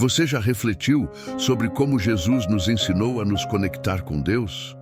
Você já refletiu sobre como Jesus nos ensinou a nos conectar com Deus?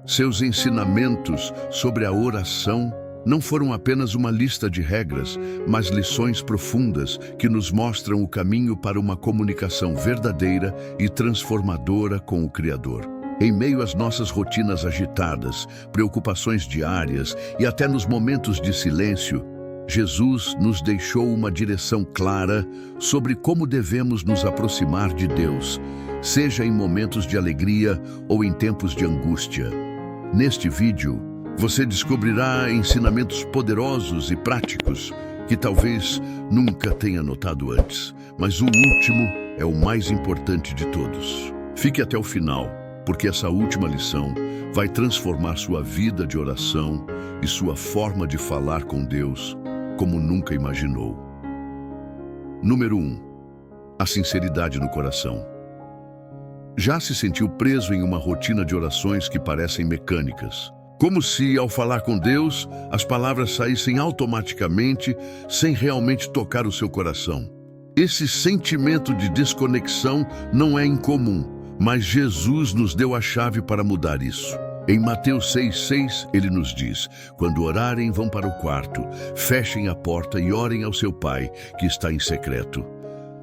Seus ensinamentos sobre a oração não foram apenas uma lista de regras, mas lições profundas que nos mostram o caminho para uma comunicação verdadeira e transformadora com o Criador. Em meio às nossas rotinas agitadas, preocupações diárias e até nos momentos de silêncio, Jesus nos deixou uma direção clara sobre como devemos nos aproximar de Deus, seja em momentos de alegria ou em tempos de angústia. Neste vídeo, você descobrirá ensinamentos poderosos e práticos que talvez nunca tenha notado antes, mas o último é o mais importante de todos. Fique até o final, porque essa última lição vai transformar sua vida de oração e sua forma de falar com Deus como nunca imaginou. Número 1. A sinceridade no coração. Já se sentiu preso em uma rotina de orações que parecem mecânicas? Como se, ao falar com Deus, as palavras saíssem automaticamente, sem realmente tocar o seu coração. Esse sentimento de desconexão não é incomum, mas Jesus nos deu a chave para mudar isso. Em Mateus 6,6, ele nos diz: quando orarem, vão para o quarto, fechem a porta e orem ao seu Pai, que está em secreto.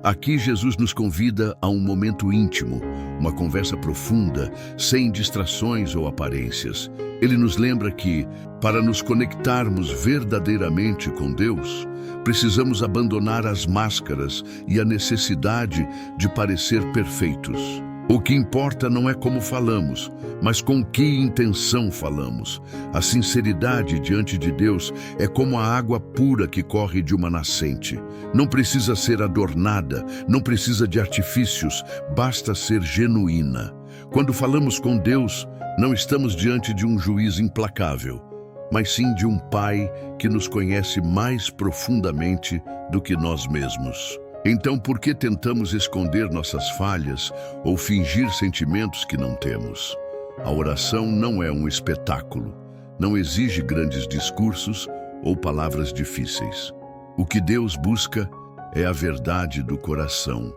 Aqui Jesus nos convida a um momento íntimo, uma conversa profunda, sem distrações ou aparências. Ele nos lembra que, para nos conectarmos verdadeiramente com Deus, precisamos abandonar as máscaras e a necessidade de parecer perfeitos. O que importa não é como falamos, mas com que intenção falamos. A sinceridade diante de Deus é como a água pura que corre de uma nascente. Não precisa ser adornada, não precisa de artifícios, basta ser genuína. Quando falamos com Deus, não estamos diante de um juiz implacável, mas sim de um Pai que nos conhece mais profundamente do que nós mesmos. Então, por que tentamos esconder nossas falhas ou fingir sentimentos que não temos? A oração não é um espetáculo, não exige grandes discursos ou palavras difíceis. O que Deus busca é a verdade do coração,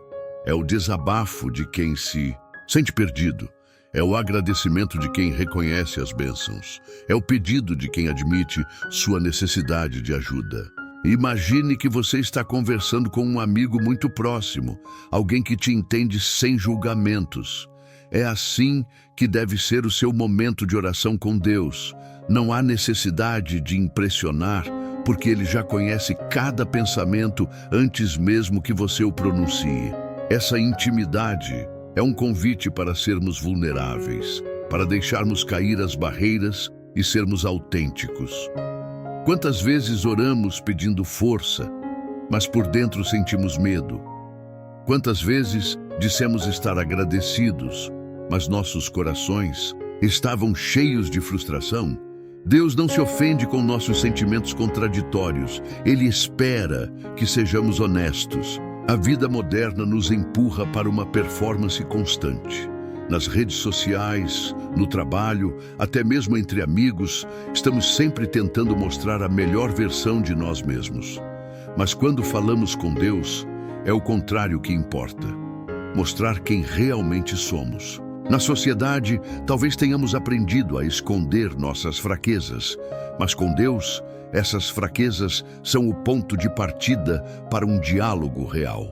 é o desabafo de quem se sente perdido, é o agradecimento de quem reconhece as bênçãos, é o pedido de quem admite sua necessidade de ajuda. Imagine que você está conversando com um amigo muito próximo, alguém que te entende sem julgamentos. É assim que deve ser o seu momento de oração com Deus. Não há necessidade de impressionar, porque Ele já conhece cada pensamento antes mesmo que você o pronuncie. Essa intimidade é um convite para sermos vulneráveis, para deixarmos cair as barreiras e sermos autênticos. Quantas vezes oramos pedindo força, mas por dentro sentimos medo? Quantas vezes dissemos estar agradecidos, mas nossos corações estavam cheios de frustração? Deus não se ofende com nossos sentimentos contraditórios. Ele espera que sejamos honestos. A vida moderna nos empurra para uma performance constante. Nas redes sociais, no trabalho, até mesmo entre amigos, estamos sempre tentando mostrar a melhor versão de nós mesmos. Mas quando falamos com Deus, é o contrário que importa. Mostrar quem realmente somos. Na sociedade, talvez tenhamos aprendido a esconder nossas fraquezas, mas com Deus, essas fraquezas são o ponto de partida para um diálogo real.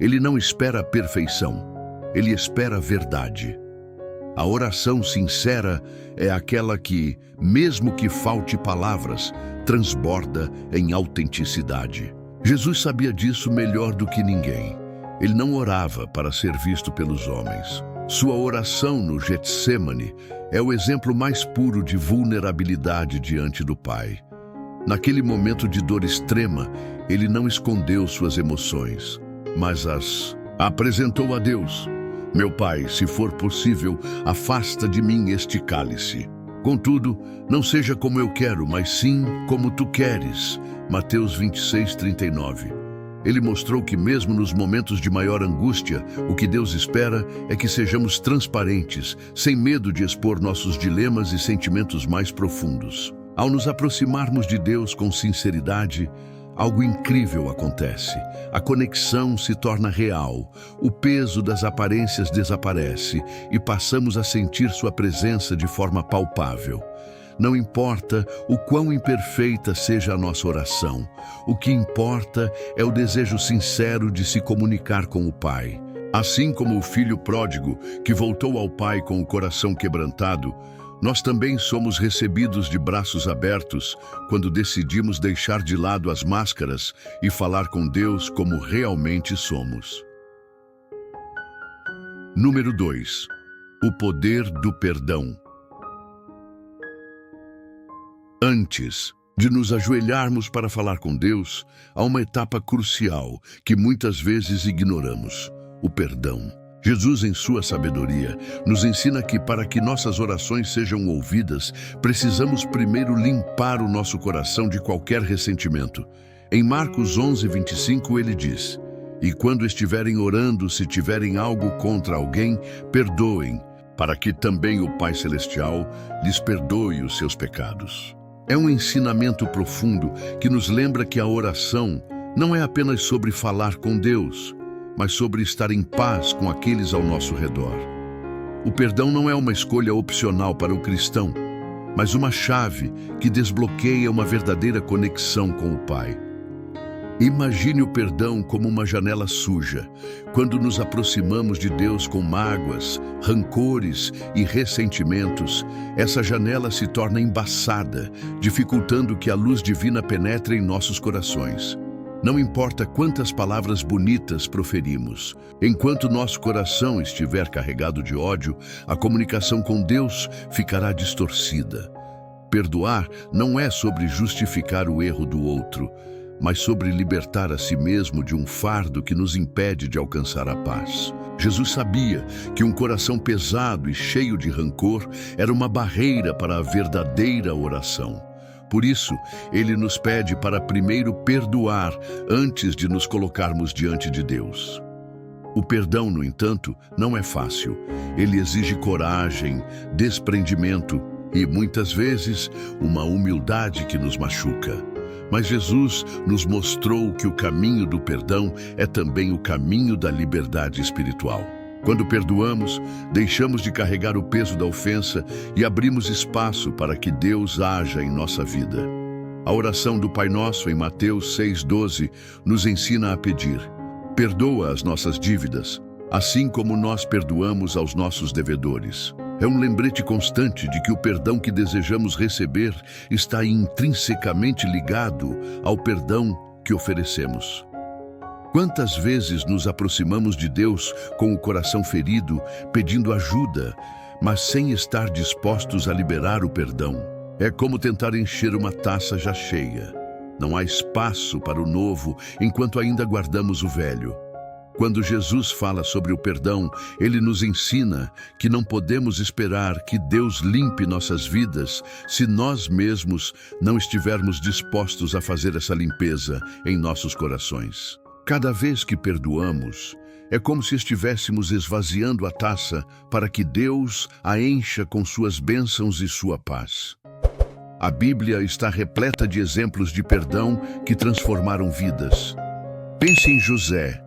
Ele não espera a perfeição. Ele espera a verdade. A oração sincera é aquela que, mesmo que falte palavras, transborda em autenticidade. Jesus sabia disso melhor do que ninguém. Ele não orava para ser visto pelos homens. Sua oração no Getsêmani é o exemplo mais puro de vulnerabilidade diante do Pai. Naquele momento de dor extrema, ele não escondeu suas emoções, mas as apresentou a Deus. Meu Pai, se for possível, afasta de mim este cálice. Contudo, não seja como eu quero, mas sim como tu queres. Mateus 26:39. Ele mostrou que mesmo nos momentos de maior angústia, o que Deus espera é que sejamos transparentes, sem medo de expor nossos dilemas e sentimentos mais profundos. Ao nos aproximarmos de Deus com sinceridade, algo incrível acontece. A conexão se torna real, o peso das aparências desaparece e passamos a sentir sua presença de forma palpável. Não importa o quão imperfeita seja a nossa oração, o que importa é o desejo sincero de se comunicar com o Pai. Assim como o filho pródigo, que voltou ao Pai com o coração quebrantado, nós também somos recebidos de braços abertos quando decidimos deixar de lado as máscaras e falar com Deus como realmente somos. Número 2. O poder do perdão. Antes de nos ajoelharmos para falar com Deus, há uma etapa crucial que muitas vezes ignoramos: o perdão. Jesus, em sua sabedoria, nos ensina que para que nossas orações sejam ouvidas, precisamos primeiro limpar o nosso coração de qualquer ressentimento. Em Marcos 11:25 ele diz: "E quando estiverem orando, se tiverem algo contra alguém, perdoem, para que também o Pai Celestial lhes perdoe os seus pecados." É um ensinamento profundo que nos lembra que a oração não é apenas sobre falar com Deus, mas sobre estar em paz com aqueles ao nosso redor. O perdão não é uma escolha opcional para o cristão, mas uma chave que desbloqueia uma verdadeira conexão com o Pai. Imagine o perdão como uma janela suja. Quando nos aproximamos de Deus com mágoas, rancores e ressentimentos, essa janela se torna embaçada, dificultando que a luz divina penetre em nossos corações. Não importa quantas palavras bonitas proferimos, enquanto nosso coração estiver carregado de ódio, a comunicação com Deus ficará distorcida. Perdoar não é sobre justificar o erro do outro, mas sobre libertar a si mesmo de um fardo que nos impede de alcançar a paz. Jesus sabia que um coração pesado e cheio de rancor era uma barreira para a verdadeira oração. Por isso, ele nos pede para primeiro perdoar antes de nos colocarmos diante de Deus. O perdão, no entanto, não é fácil. Ele exige coragem, desprendimento e, muitas vezes, uma humildade que nos machuca. Mas Jesus nos mostrou que o caminho do perdão é também o caminho da liberdade espiritual. Quando perdoamos, deixamos de carregar o peso da ofensa e abrimos espaço para que Deus haja em nossa vida. A oração do Pai Nosso em Mateus 6,12 nos ensina a pedir: "Perdoa as nossas dívidas, assim como nós perdoamos aos nossos devedores." É um lembrete constante de que o perdão que desejamos receber está intrinsecamente ligado ao perdão que oferecemos. Quantas vezes nos aproximamos de Deus com o coração ferido, pedindo ajuda, mas sem estar dispostos a liberar o perdão? É como tentar encher uma taça já cheia. Não há espaço para o novo enquanto ainda guardamos o velho. Quando Jesus fala sobre o perdão, ele nos ensina que não podemos esperar que Deus limpe nossas vidas se nós mesmos não estivermos dispostos a fazer essa limpeza em nossos corações. Cada vez que perdoamos, é como se estivéssemos esvaziando a taça para que Deus a encha com suas bênçãos e sua paz. A Bíblia está repleta de exemplos de perdão que transformaram vidas. Pense em José,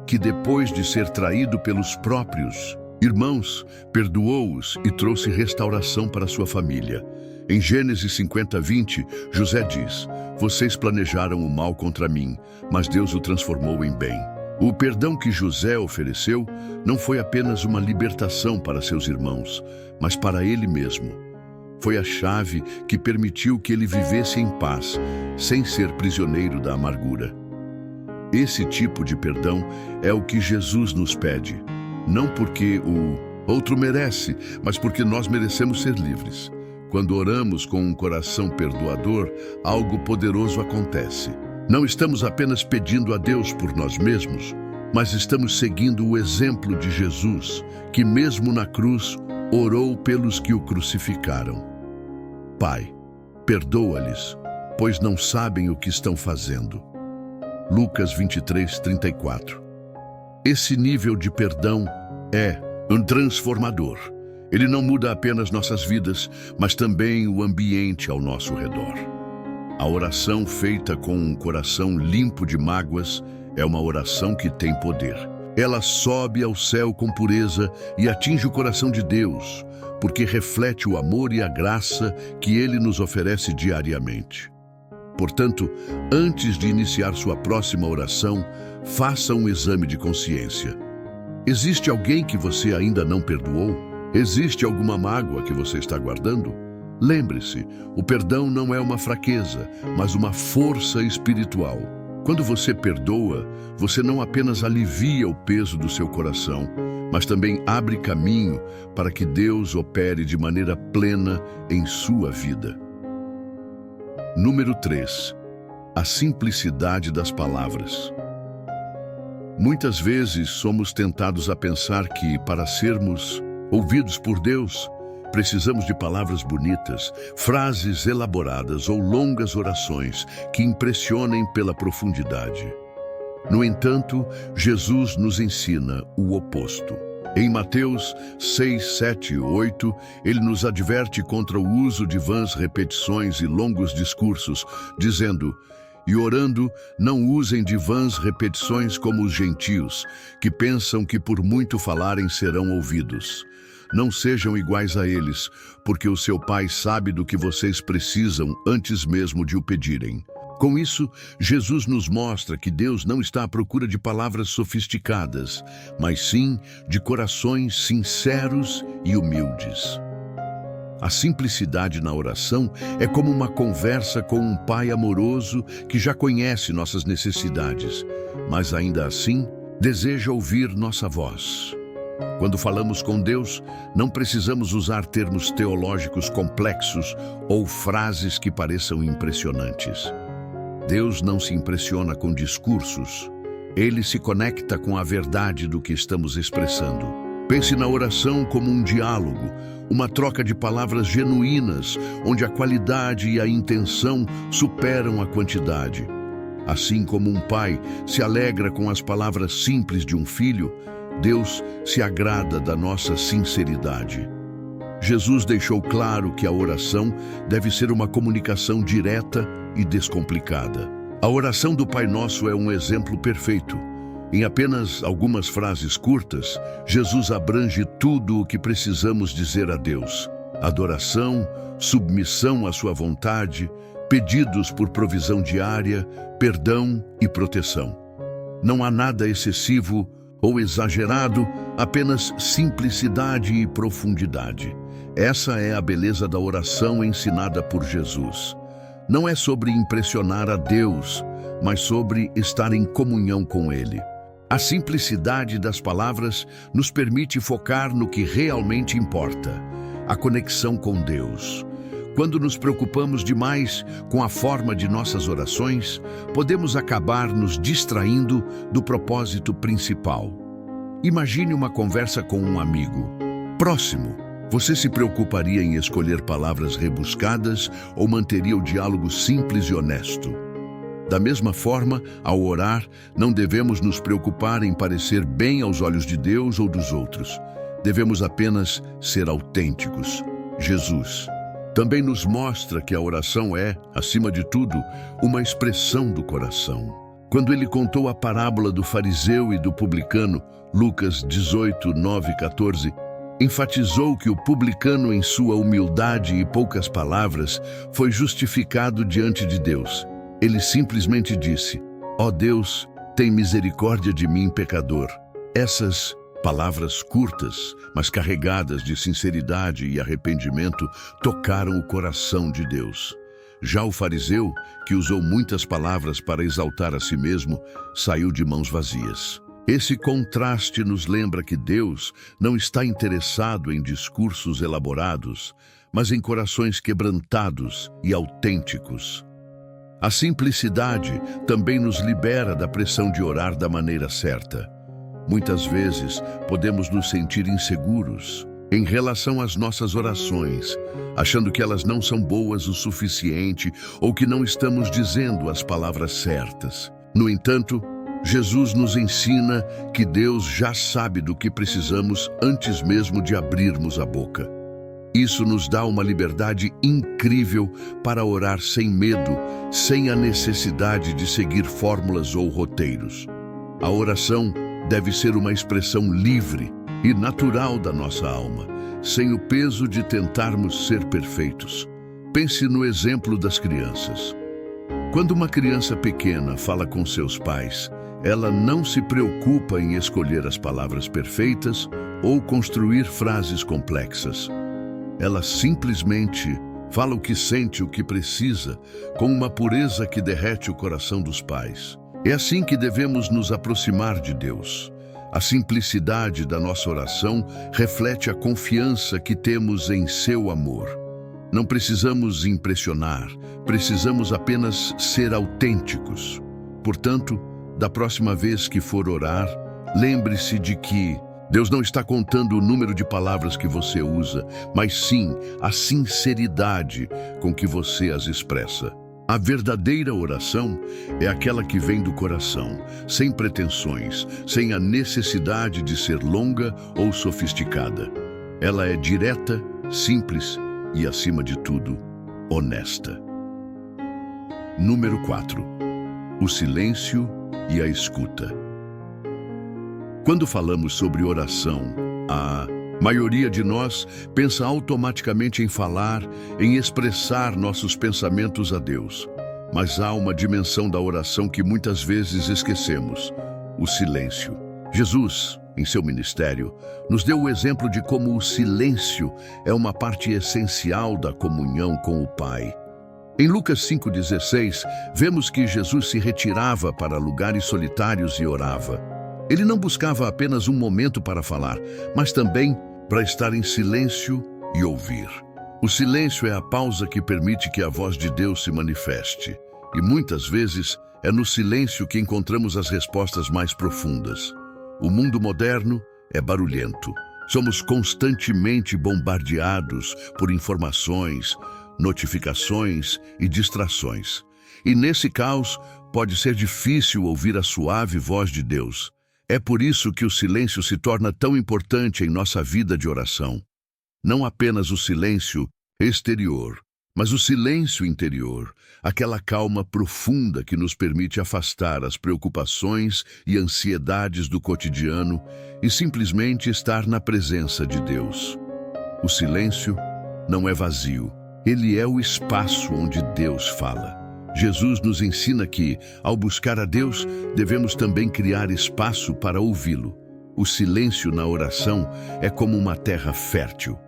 que depois de ser traído pelos próprios irmãos, perdoou-os e trouxe restauração para sua família. Em Gênesis 50:20, José diz: "Vocês planejaram o mal contra mim, mas Deus o transformou em bem." O perdão que José ofereceu não foi apenas uma libertação para seus irmãos, mas para ele mesmo. Foi a chave que permitiu que ele vivesse em paz, sem ser prisioneiro da amargura. Esse tipo de perdão é o que Jesus nos pede, não porque o outro merece, mas porque nós merecemos ser livres. Quando oramos com um coração perdoador, algo poderoso acontece. Não estamos apenas pedindo a Deus por nós mesmos, mas estamos seguindo o exemplo de Jesus, que mesmo na cruz, orou pelos que o crucificaram. Pai, perdoa-lhes, pois não sabem o que estão fazendo. Lucas 23:34. Esse nível de perdão é um transformador. Ele não muda apenas nossas vidas, mas também o ambiente ao nosso redor. A oração feita com um coração limpo de mágoas é uma oração que tem poder. Ela sobe ao céu com pureza e atinge o coração de Deus, porque reflete o amor e a graça que Ele nos oferece diariamente. Portanto, antes de iniciar sua próxima oração, faça um exame de consciência. Existe alguém que você ainda não perdoou? Existe alguma mágoa que você está guardando? Lembre-se, o perdão não é uma fraqueza, mas uma força espiritual. Quando você perdoa, você não apenas alivia o peso do seu coração, mas também abre caminho para que Deus opere de maneira plena em sua vida. Número 3. A simplicidade das palavras. Muitas vezes somos tentados a pensar que, para sermos ouvidos por Deus, precisamos de palavras bonitas, frases elaboradas ou longas orações que impressionem pela profundidade. No entanto, Jesus nos ensina o oposto. Em Mateus 6, 7 e 8, ele nos adverte contra o uso de vãs repetições e longos discursos, dizendo: "E orando, não usem de vãs repetições como os gentios, que pensam que por muito falarem serão ouvidos. Não sejam iguais a eles, porque o seu Pai sabe do que vocês precisam antes mesmo de o pedirem." Com isso, Jesus nos mostra que Deus não está à procura de palavras sofisticadas, mas sim de corações sinceros e humildes. A simplicidade na oração é como uma conversa com um Pai amoroso que já conhece nossas necessidades, mas ainda assim deseja ouvir nossa voz. Quando falamos com Deus, não precisamos usar termos teológicos complexos ou frases que pareçam impressionantes. Deus não se impressiona com discursos. Ele se conecta com a verdade do que estamos expressando. Pense na oração como um diálogo, uma troca de palavras genuínas, onde a qualidade e a intenção superam a quantidade. Assim como um pai se alegra com as palavras simples de um filho, Deus se agrada da nossa sinceridade. Jesus deixou claro que a oração deve ser uma comunicação direta e descomplicada. A oração do Pai Nosso é um exemplo perfeito. Em apenas algumas frases curtas, Jesus abrange tudo o que precisamos dizer a Deus: adoração, submissão à sua vontade, pedidos por provisão diária, perdão e proteção. Não há nada excessivo ou exagerado, apenas simplicidade e profundidade. Essa é a beleza da oração ensinada por Jesus. Não é sobre impressionar a Deus, mas sobre estar em comunhão com Ele. A simplicidade das palavras nos permite focar no que realmente importa, a conexão com Deus. Quando nos preocupamos demais com a forma de nossas orações, podemos acabar nos distraindo do propósito principal. Imagine uma conversa com um amigo próximo. Você se preocuparia em escolher palavras rebuscadas ou manteria o diálogo simples e honesto? Da mesma forma, ao orar, não devemos nos preocupar em parecer bem aos olhos de Deus ou dos outros. Devemos apenas ser autênticos. Jesus também nos mostra que a oração é, acima de tudo, uma expressão do coração. Quando ele contou a parábola do fariseu e do publicano, Lucas 18, 9 e 14, enfatizou que o publicano, em sua humildade e poucas palavras, foi justificado diante de Deus. Ele simplesmente disse: "Ó Deus, tem misericórdia de mim, pecador." Essas palavras curtas, mas carregadas de sinceridade e arrependimento, tocaram o coração de Deus. Já o fariseu, que usou muitas palavras para exaltar a si mesmo, saiu de mãos vazias. Esse contraste nos lembra que Deus não está interessado em discursos elaborados, mas em corações quebrantados e autênticos. A simplicidade também nos libera da pressão de orar da maneira certa. Muitas vezes podemos nos sentir inseguros em relação às nossas orações, achando que elas não são boas o suficiente ou que não estamos dizendo as palavras certas. No entanto, Jesus nos ensina que Deus já sabe do que precisamos antes mesmo de abrirmos a boca. Isso nos dá uma liberdade incrível para orar sem medo, sem a necessidade de seguir fórmulas ou roteiros. A oração deve ser uma expressão livre e natural da nossa alma, sem o peso de tentarmos ser perfeitos. Pense no exemplo das crianças. Quando uma criança pequena fala com seus pais, ela não se preocupa em escolher as palavras perfeitas ou construir frases complexas. Ela simplesmente fala o que sente, o que precisa, com uma pureza que derrete o coração dos pais. É assim que devemos nos aproximar de Deus. A simplicidade da nossa oração reflete a confiança que temos em seu amor. Não precisamos impressionar, precisamos apenas ser autênticos. Portanto, da próxima vez que for orar, lembre-se de que Deus não está contando o número de palavras que você usa, mas sim a sinceridade com que você as expressa. A verdadeira oração é aquela que vem do coração, sem pretensões, sem a necessidade de ser longa ou sofisticada. Ela é direta, simples e, acima de tudo, honesta. Número 4. O silêncio e a escuta. Quando falamos sobre oração, a maioria de nós pensa automaticamente em falar, em expressar nossos pensamentos a Deus. Mas há uma dimensão da oração que muitas vezes esquecemos: o silêncio. Jesus, em seu ministério, nos deu o exemplo de como o silêncio é uma parte essencial da comunhão com o Pai. Em Lucas 5,16, vemos que Jesus se retirava para lugares solitários e orava. Ele não buscava apenas um momento para falar, mas também para estar em silêncio e ouvir. O silêncio é a pausa que permite que a voz de Deus se manifeste. E muitas vezes é no silêncio que encontramos as respostas mais profundas. O mundo moderno é barulhento. Somos constantemente bombardeados por informações, notificações e distrações. E nesse caos pode ser difícil ouvir a suave voz de Deus. É por isso que o silêncio se torna tão importante em nossa vida de oração. Não apenas o silêncio exterior, mas o silêncio interior, aquela calma profunda que nos permite afastar as preocupações e ansiedades do cotidiano e simplesmente estar na presença de Deus. O silêncio não é vazio, ele é o espaço onde Deus fala. Jesus nos ensina que, ao buscar a Deus, devemos também criar espaço para ouvi-lo. O silêncio na oração é como uma terra fértil.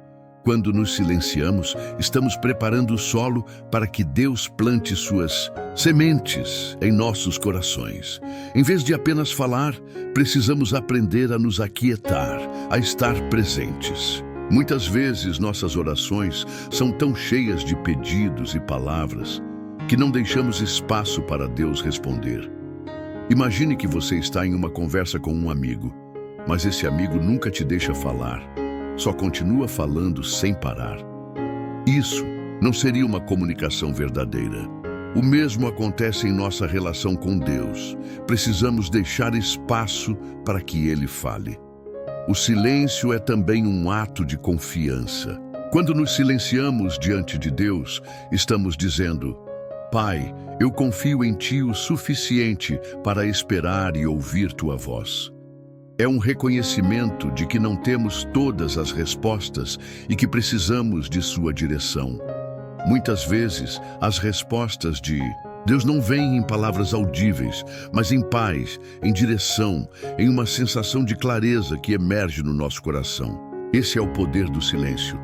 Quando nos silenciamos, estamos preparando o solo para que Deus plante suas sementes em nossos corações. Em vez de apenas falar, precisamos aprender a nos aquietar, a estar presentes. Muitas vezes nossas orações são tão cheias de pedidos e palavras que não deixamos espaço para Deus responder. Imagine que você está em uma conversa com um amigo, mas esse amigo nunca te deixa falar, só continua falando sem parar. Isso não seria uma comunicação verdadeira. O mesmo acontece em nossa relação com Deus. Precisamos deixar espaço para que Ele fale. O silêncio é também um ato de confiança. Quando nos silenciamos diante de Deus, estamos dizendo: Pai, eu confio em Ti o suficiente para esperar e ouvir Tua voz. É um reconhecimento de que não temos todas as respostas e que precisamos de Sua direção. Muitas vezes, as respostas de Deus não vêm em palavras audíveis, mas em paz, em direção, em uma sensação de clareza que emerge no nosso coração. Esse é o poder do silêncio.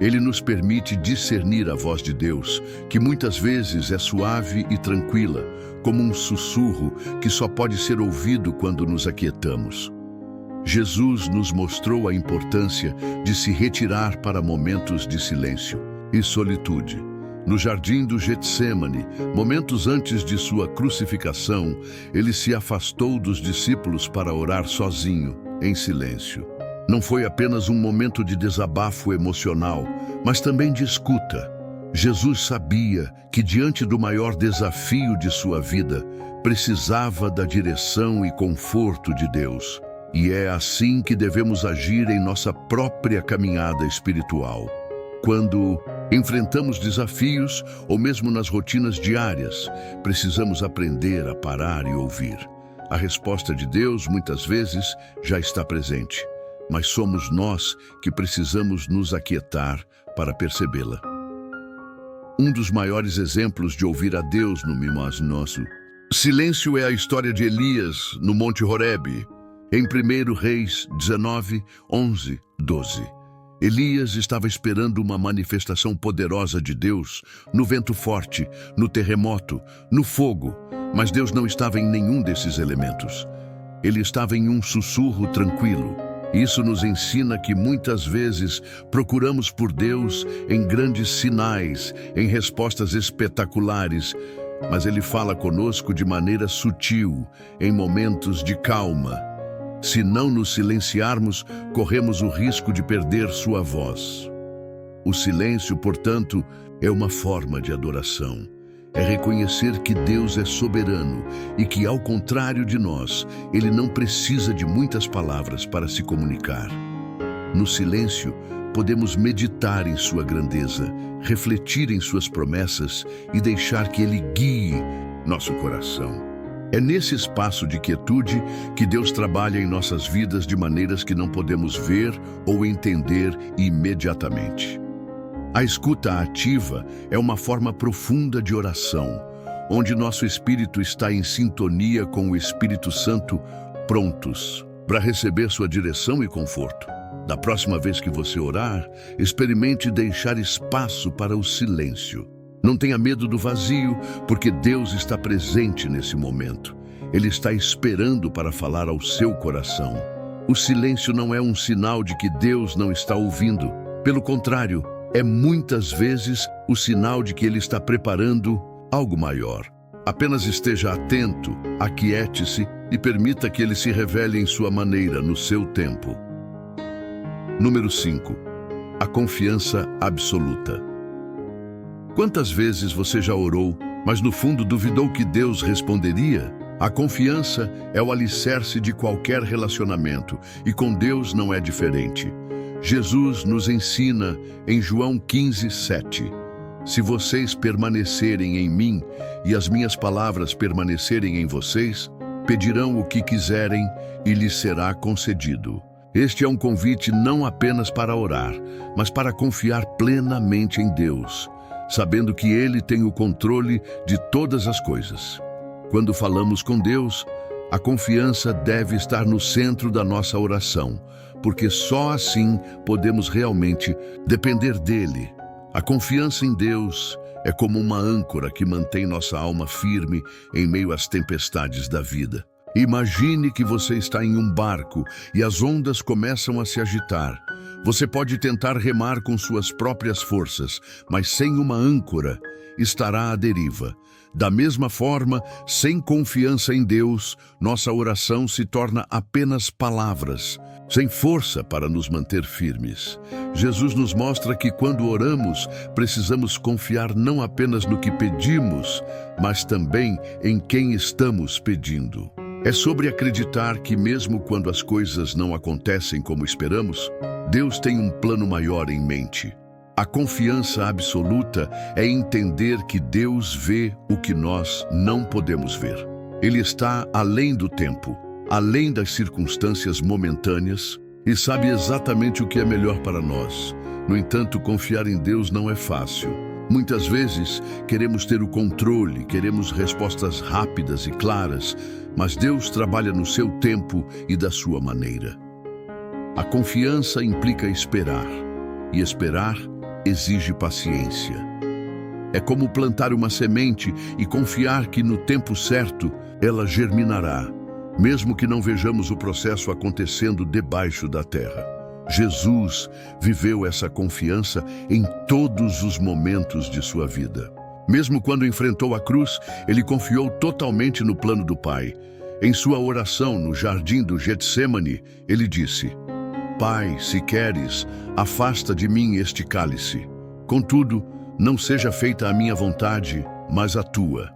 Ele nos permite discernir a voz de Deus, que muitas vezes é suave e tranquila, como um sussurro que só pode ser ouvido quando nos aquietamos. Jesus nos mostrou a importância de se retirar para momentos de silêncio e solitude. No jardim do Getsêmani, momentos antes de sua crucificação, ele se afastou dos discípulos para orar sozinho, em silêncio. Não foi apenas um momento de desabafo emocional, mas também de escuta. Jesus sabia que, diante do maior desafio de sua vida, precisava da direção e conforto de Deus. E é assim que devemos agir em nossa própria caminhada espiritual. Quando enfrentamos desafios ou mesmo nas rotinas diárias, precisamos aprender a parar e ouvir. A resposta de Deus, muitas vezes, já está presente, mas somos nós que precisamos nos aquietar para percebê-la. Um dos maiores exemplos de ouvir a Deus no Mimós Nosso. Silêncio é a história de Elias no Monte Horebe, em 1 Reis 19, 11, 12. Elias estava esperando uma manifestação poderosa de Deus, no vento forte, no terremoto, no fogo, mas Deus não estava em nenhum desses elementos. Ele estava em um sussurro tranquilo. Isso nos ensina que muitas vezes procuramos por Deus em grandes sinais, em respostas espetaculares, mas Ele fala conosco de maneira sutil, em momentos de calma. Se não nos silenciarmos, corremos o risco de perder sua voz. O silêncio, portanto, é uma forma de adoração. É reconhecer que Deus é soberano e que, ao contrário de nós, Ele não precisa de muitas palavras para se comunicar. No silêncio, podemos meditar em sua grandeza, refletir em suas promessas e deixar que Ele guie nosso coração. É nesse espaço de quietude que Deus trabalha em nossas vidas de maneiras que não podemos ver ou entender imediatamente. A escuta ativa é uma forma profunda de oração, onde nosso espírito está em sintonia com o Espírito Santo, prontos para receber sua direção e conforto. Da próxima vez que você orar, experimente deixar espaço para o silêncio. Não tenha medo do vazio, porque Deus está presente nesse momento. Ele está esperando para falar ao seu coração. O silêncio não é um sinal de que Deus não está ouvindo. Pelo contrário, é muitas vezes o sinal de que Ele está preparando algo maior. Apenas esteja atento, aquiete-se e permita que Ele se revele em sua maneira, no seu tempo. Número 5. A confiança absoluta. Quantas vezes você já orou, mas no fundo duvidou que Deus responderia? A confiança é o alicerce de qualquer relacionamento, e com Deus não é diferente. Jesus nos ensina em João 15, 7. Se vocês permanecerem em mim e as minhas palavras permanecerem em vocês, pedirão o que quiserem e lhes será concedido. Este é um convite não apenas para orar, mas para confiar plenamente em Deus, sabendo que Ele tem o controle de todas as coisas. Quando falamos com Deus, a confiança deve estar no centro da nossa oração, porque só assim podemos realmente depender dEle. A confiança em Deus é como uma âncora que mantém nossa alma firme em meio às tempestades da vida. Imagine que você está em um barco e as ondas começam a se agitar. Você pode tentar remar com suas próprias forças, mas sem uma âncora, estará à deriva. Da mesma forma, sem confiança em Deus, nossa oração se torna apenas palavras, sem força para nos manter firmes. Jesus nos mostra que quando oramos, precisamos confiar não apenas no que pedimos, mas também em quem estamos pedindo. É sobre acreditar que mesmo quando as coisas não acontecem como esperamos, Deus tem um plano maior em mente. A confiança absoluta é entender que Deus vê o que nós não podemos ver. Ele está além do tempo, além das circunstâncias momentâneas e sabe exatamente o que é melhor para nós. No entanto, confiar em Deus não é fácil. Muitas vezes queremos ter o controle, queremos respostas rápidas e claras, mas Deus trabalha no seu tempo e da sua maneira. A confiança implica esperar, e esperar exige paciência. É como plantar uma semente e confiar que no tempo certo ela germinará, mesmo que não vejamos o processo acontecendo debaixo da terra. Jesus viveu essa confiança em todos os momentos de sua vida. Mesmo quando enfrentou a cruz, ele confiou totalmente no plano do Pai. Em sua oração no jardim do Getsêmani, ele disse: Pai, se queres, afasta de mim este cálice. Contudo, não seja feita a minha vontade, mas a tua.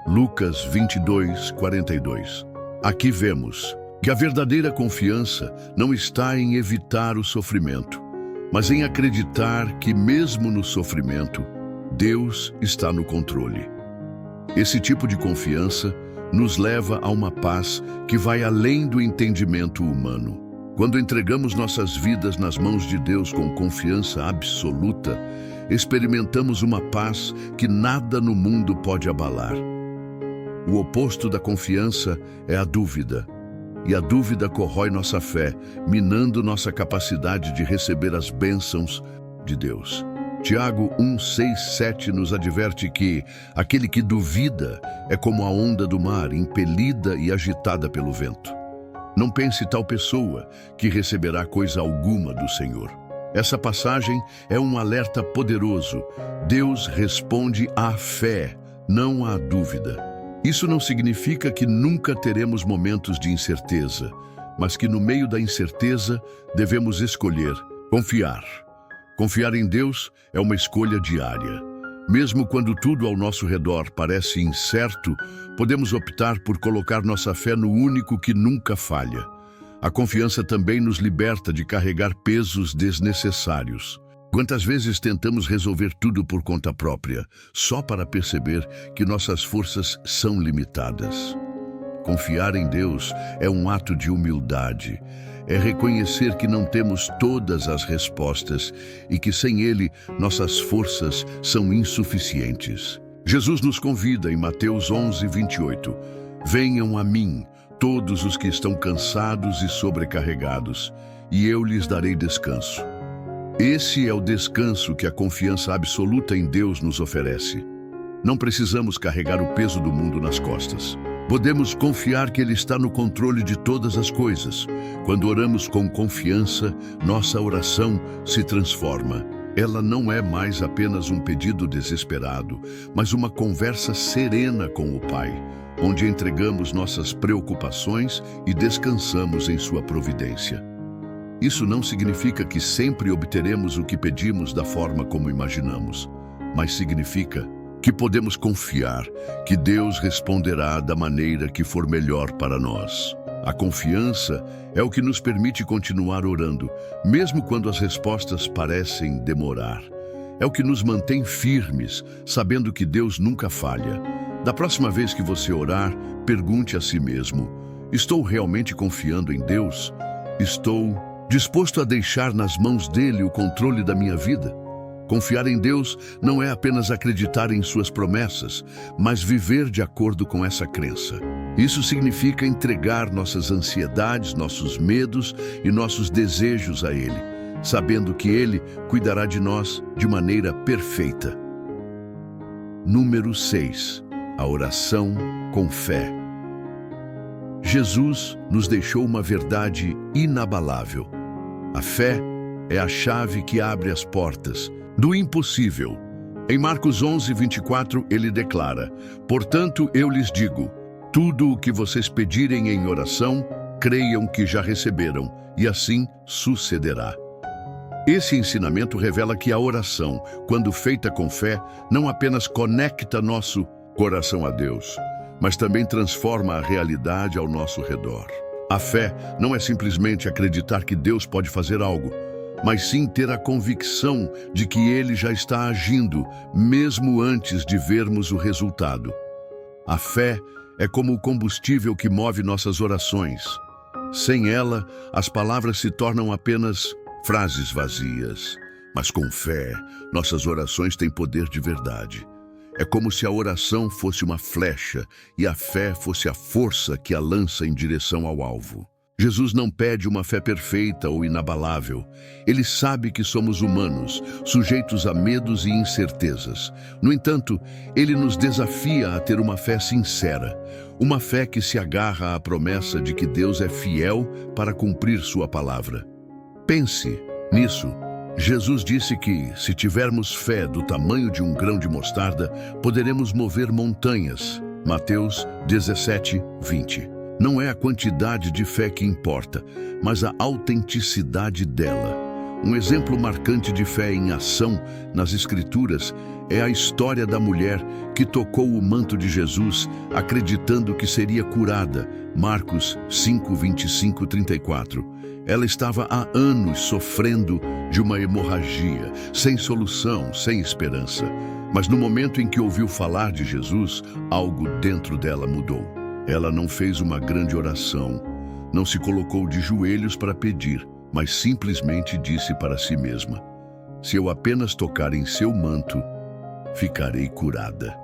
Lucas 22, 42. Aqui vemos que a verdadeira confiança não está em evitar o sofrimento, mas em acreditar que, mesmo no sofrimento, Deus está no controle. Esse tipo de confiança nos leva a uma paz que vai além do entendimento humano. Quando entregamos nossas vidas nas mãos de Deus com confiança absoluta, experimentamos uma paz que nada no mundo pode abalar. O oposto da confiança é a dúvida, e a dúvida corrói nossa fé, minando nossa capacidade de receber as bênçãos de Deus. Tiago 1, 6, 7 nos adverte que aquele que duvida é como a onda do mar, impelida e agitada pelo vento. Não pense tal pessoa que receberá coisa alguma do Senhor. Essa passagem é um alerta poderoso. Deus responde à fé, não à dúvida. Isso não significa que nunca teremos momentos de incerteza, mas que no meio da incerteza devemos escolher confiar. Confiar em Deus é uma escolha diária. Mesmo quando tudo ao nosso redor parece incerto, podemos optar por colocar nossa fé no único que nunca falha. A confiança também nos liberta de carregar pesos desnecessários. Quantas vezes tentamos resolver tudo por conta própria, só para perceber que nossas forças são limitadas? Confiar em Deus é um ato de humildade. É reconhecer que não temos todas as respostas e que sem Ele nossas forças são insuficientes. Jesus nos convida em Mateus 11, 28. Venham a mim, todos os que estão cansados e sobrecarregados, e eu lhes darei descanso. Esse é o descanso que a confiança absoluta em Deus nos oferece. Não precisamos carregar o peso do mundo nas costas. Podemos confiar que Ele está no controle de todas as coisas. Quando oramos com confiança, nossa oração se transforma. Ela não é mais apenas um pedido desesperado, mas uma conversa serena com o Pai, onde entregamos nossas preocupações e descansamos em Sua providência. Isso não significa que sempre obteremos o que pedimos da forma como imaginamos, mas significa que podemos confiar que Deus responderá da maneira que for melhor para nós. A confiança é o que nos permite continuar orando, mesmo quando as respostas parecem demorar. É o que nos mantém firmes, sabendo que Deus nunca falha. Da próxima vez que você orar, pergunte a si mesmo: estou realmente confiando em Deus? Estou disposto a deixar nas mãos dele o controle da minha vida? Confiar em Deus não é apenas acreditar em suas promessas, mas viver de acordo com essa crença. Isso significa entregar nossas ansiedades, nossos medos e nossos desejos a Ele, sabendo que Ele cuidará de nós de maneira perfeita. Número 6. A oração com fé. Jesus nos deixou uma verdade inabalável. A fé é a chave que abre as portas do impossível. Em Marcos 11, 24, ele declara: portanto, eu lhes digo, tudo o que vocês pedirem em oração, creiam que já receberam, e assim sucederá. Esse ensinamento revela que a oração, quando feita com fé, não apenas conecta nosso coração a Deus, mas também transforma a realidade ao nosso redor. A fé não é simplesmente acreditar que Deus pode fazer algo, mas sim ter a convicção de que Ele já está agindo, mesmo antes de vermos o resultado. A fé é como o combustível que move nossas orações. Sem ela, as palavras se tornam apenas frases vazias. Mas com fé, nossas orações têm poder de verdade. É como se a oração fosse uma flecha e a fé fosse a força que a lança em direção ao alvo. Jesus não pede uma fé perfeita ou inabalável. Ele sabe que somos humanos, sujeitos a medos e incertezas. No entanto, Ele nos desafia a ter uma fé sincera, uma fé que se agarra à promessa de que Deus é fiel para cumprir sua palavra. Pense nisso. Jesus disse que, se tivermos fé do tamanho de um grão de mostarda, poderemos mover montanhas. Mateus 17, 20. Não é a quantidade de fé que importa, mas a autenticidade dela. Um exemplo marcante de fé em ação nas Escrituras é a história da mulher que tocou o manto de Jesus, acreditando que seria curada. Marcos 5, 25, 34. Ela estava há anos sofrendo de uma hemorragia, sem solução, sem esperança. Mas no momento em que ouviu falar de Jesus, algo dentro dela mudou. Ela não fez uma grande oração, não se colocou de joelhos para pedir, mas simplesmente disse para si mesma: se eu apenas tocar em seu manto, ficarei curada.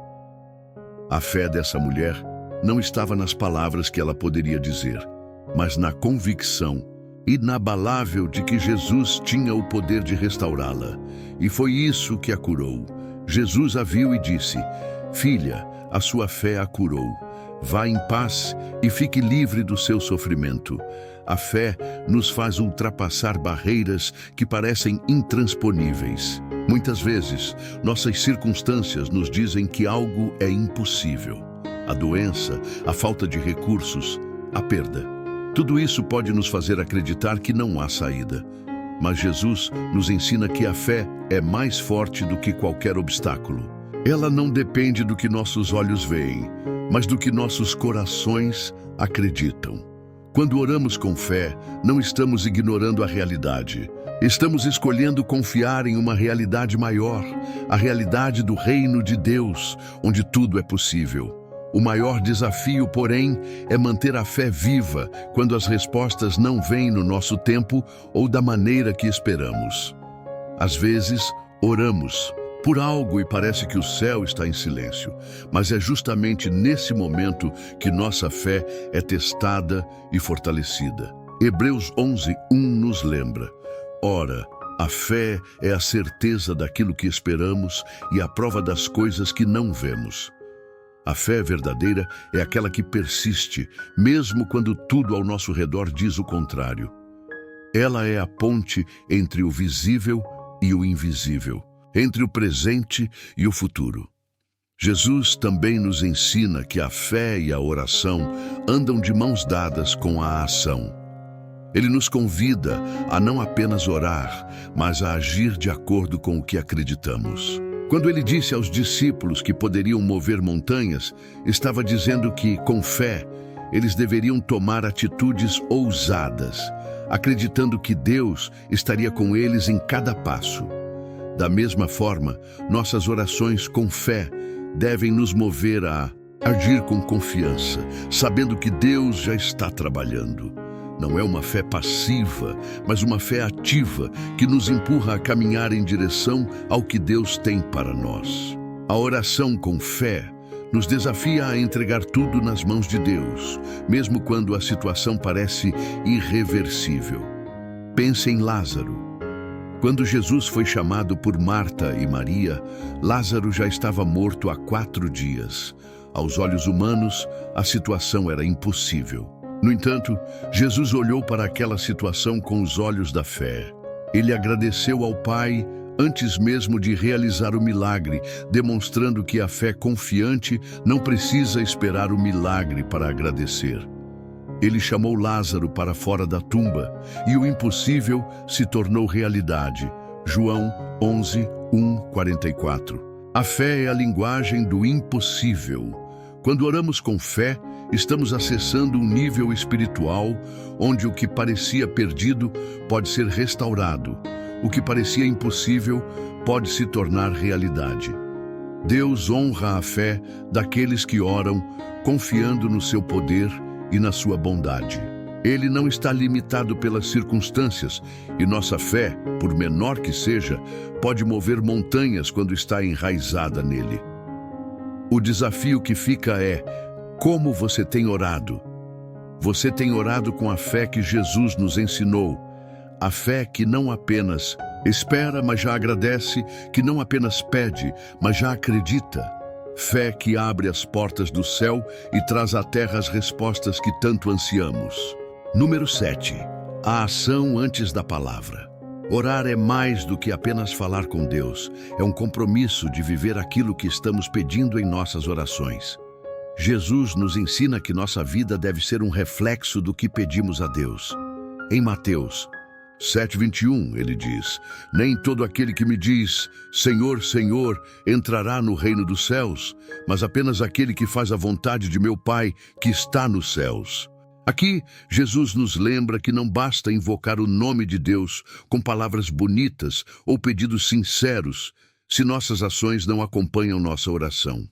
A fé dessa mulher não estava nas palavras que ela poderia dizer, mas na convicção inabalável de que Jesus tinha o poder de restaurá-la. E foi isso que a curou. Jesus a viu e disse: filha, a sua fé a curou. Vá em paz e fique livre do seu sofrimento. A fé nos faz ultrapassar barreiras que parecem intransponíveis. Muitas vezes, nossas circunstâncias nos dizem que algo é impossível. A doença, a falta de recursos, a perda. Tudo isso pode nos fazer acreditar que não há saída. Mas Jesus nos ensina que a fé é mais forte do que qualquer obstáculo. Ela não depende do que nossos olhos veem, mas do que nossos corações acreditam. Quando oramos com fé, não estamos ignorando a realidade. Estamos escolhendo confiar em uma realidade maior, a realidade do reino de Deus, onde tudo é possível. O maior desafio, porém, é manter a fé viva quando as respostas não vêm no nosso tempo ou da maneira que esperamos. Às vezes, oramos por algo e parece que o céu está em silêncio, mas é justamente nesse momento que nossa fé é testada e fortalecida. Hebreus 11, 1 nos lembra: ora, a fé é a certeza daquilo que esperamos e a prova das coisas que não vemos. A fé verdadeira é aquela que persiste, mesmo quando tudo ao nosso redor diz o contrário. Ela é a ponte entre o visível e o invisível, entre o presente e o futuro. Jesus também nos ensina que a fé e a oração andam de mãos dadas com a ação. Ele nos convida a não apenas orar, mas a agir de acordo com o que acreditamos. Quando ele disse aos discípulos que poderiam mover montanhas, estava dizendo que, com fé, eles deveriam tomar atitudes ousadas, acreditando que Deus estaria com eles em cada passo. Da mesma forma, nossas orações com fé devem nos mover a agir com confiança, sabendo que Deus já está trabalhando. Não é uma fé passiva, mas uma fé ativa que nos empurra a caminhar em direção ao que Deus tem para nós. A oração com fé nos desafia a entregar tudo nas mãos de Deus, mesmo quando a situação parece irreversível. Pense em Lázaro. Quando Jesus foi chamado por Marta e Maria, Lázaro já estava morto há 4 dias. Aos olhos humanos, a situação era impossível. No entanto, Jesus olhou para aquela situação com os olhos da fé. Ele agradeceu ao Pai antes mesmo de realizar o milagre, demonstrando que a fé confiante não precisa esperar o milagre para agradecer. Ele chamou Lázaro para fora da tumba e o impossível se tornou realidade. João 11, 1, 44. A fé é a linguagem do impossível. Quando oramos com fé, estamos acessando um nível espiritual onde o que parecia perdido pode ser restaurado. O que parecia impossível pode se tornar realidade. Deus honra a fé daqueles que oram, confiando no seu poder e na sua bondade. Ele não está limitado pelas circunstâncias e nossa fé, por menor que seja, pode mover montanhas quando está enraizada nele. O desafio que fica é: como você tem orado? Você tem orado com a fé que Jesus nos ensinou. A fé que não apenas espera, mas já agradece, que não apenas pede, mas já acredita. Fé que abre as portas do céu e traz à terra as respostas que tanto ansiamos. Número 7. A ação antes da palavra. Orar é mais do que apenas falar com Deus. É um compromisso de viver aquilo que estamos pedindo em nossas orações. Jesus nos ensina que nossa vida deve ser um reflexo do que pedimos a Deus. Em Mateus 7:21, ele diz: Nem todo aquele que me diz, Senhor, Senhor, entrará no reino dos céus, mas apenas aquele que faz a vontade de meu Pai que está nos céus. Aqui, Jesus nos lembra que não basta invocar o nome de Deus com palavras bonitas ou pedidos sinceros, se nossas ações não acompanham nossa oração.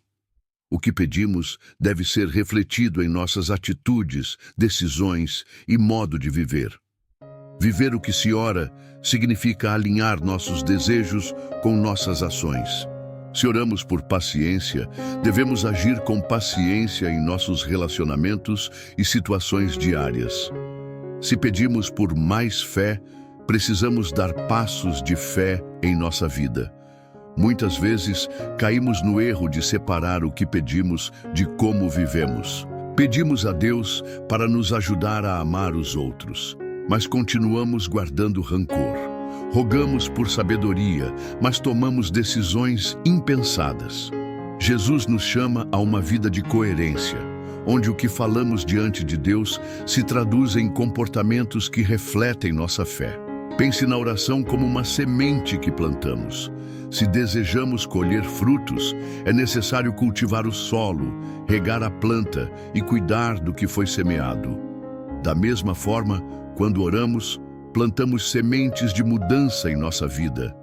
O que pedimos deve ser refletido em nossas atitudes, decisões e modo de viver. Viver o que se ora significa alinhar nossos desejos com nossas ações. Se oramos por paciência, devemos agir com paciência em nossos relacionamentos e situações diárias. Se pedimos por mais fé, precisamos dar passos de fé em nossa vida. Muitas vezes, caímos no erro de separar o que pedimos de como vivemos. Pedimos a Deus para nos ajudar a amar os outros, mas continuamos guardando rancor. Rogamos por sabedoria, mas tomamos decisões impensadas. Jesus nos chama a uma vida de coerência, onde o que falamos diante de Deus se traduz em comportamentos que refletem nossa fé. Pense na oração como uma semente que plantamos. Se desejamos colher frutos, é necessário cultivar o solo, regar a planta e cuidar do que foi semeado. Da mesma forma, quando oramos, plantamos sementes de mudança em nossa vida,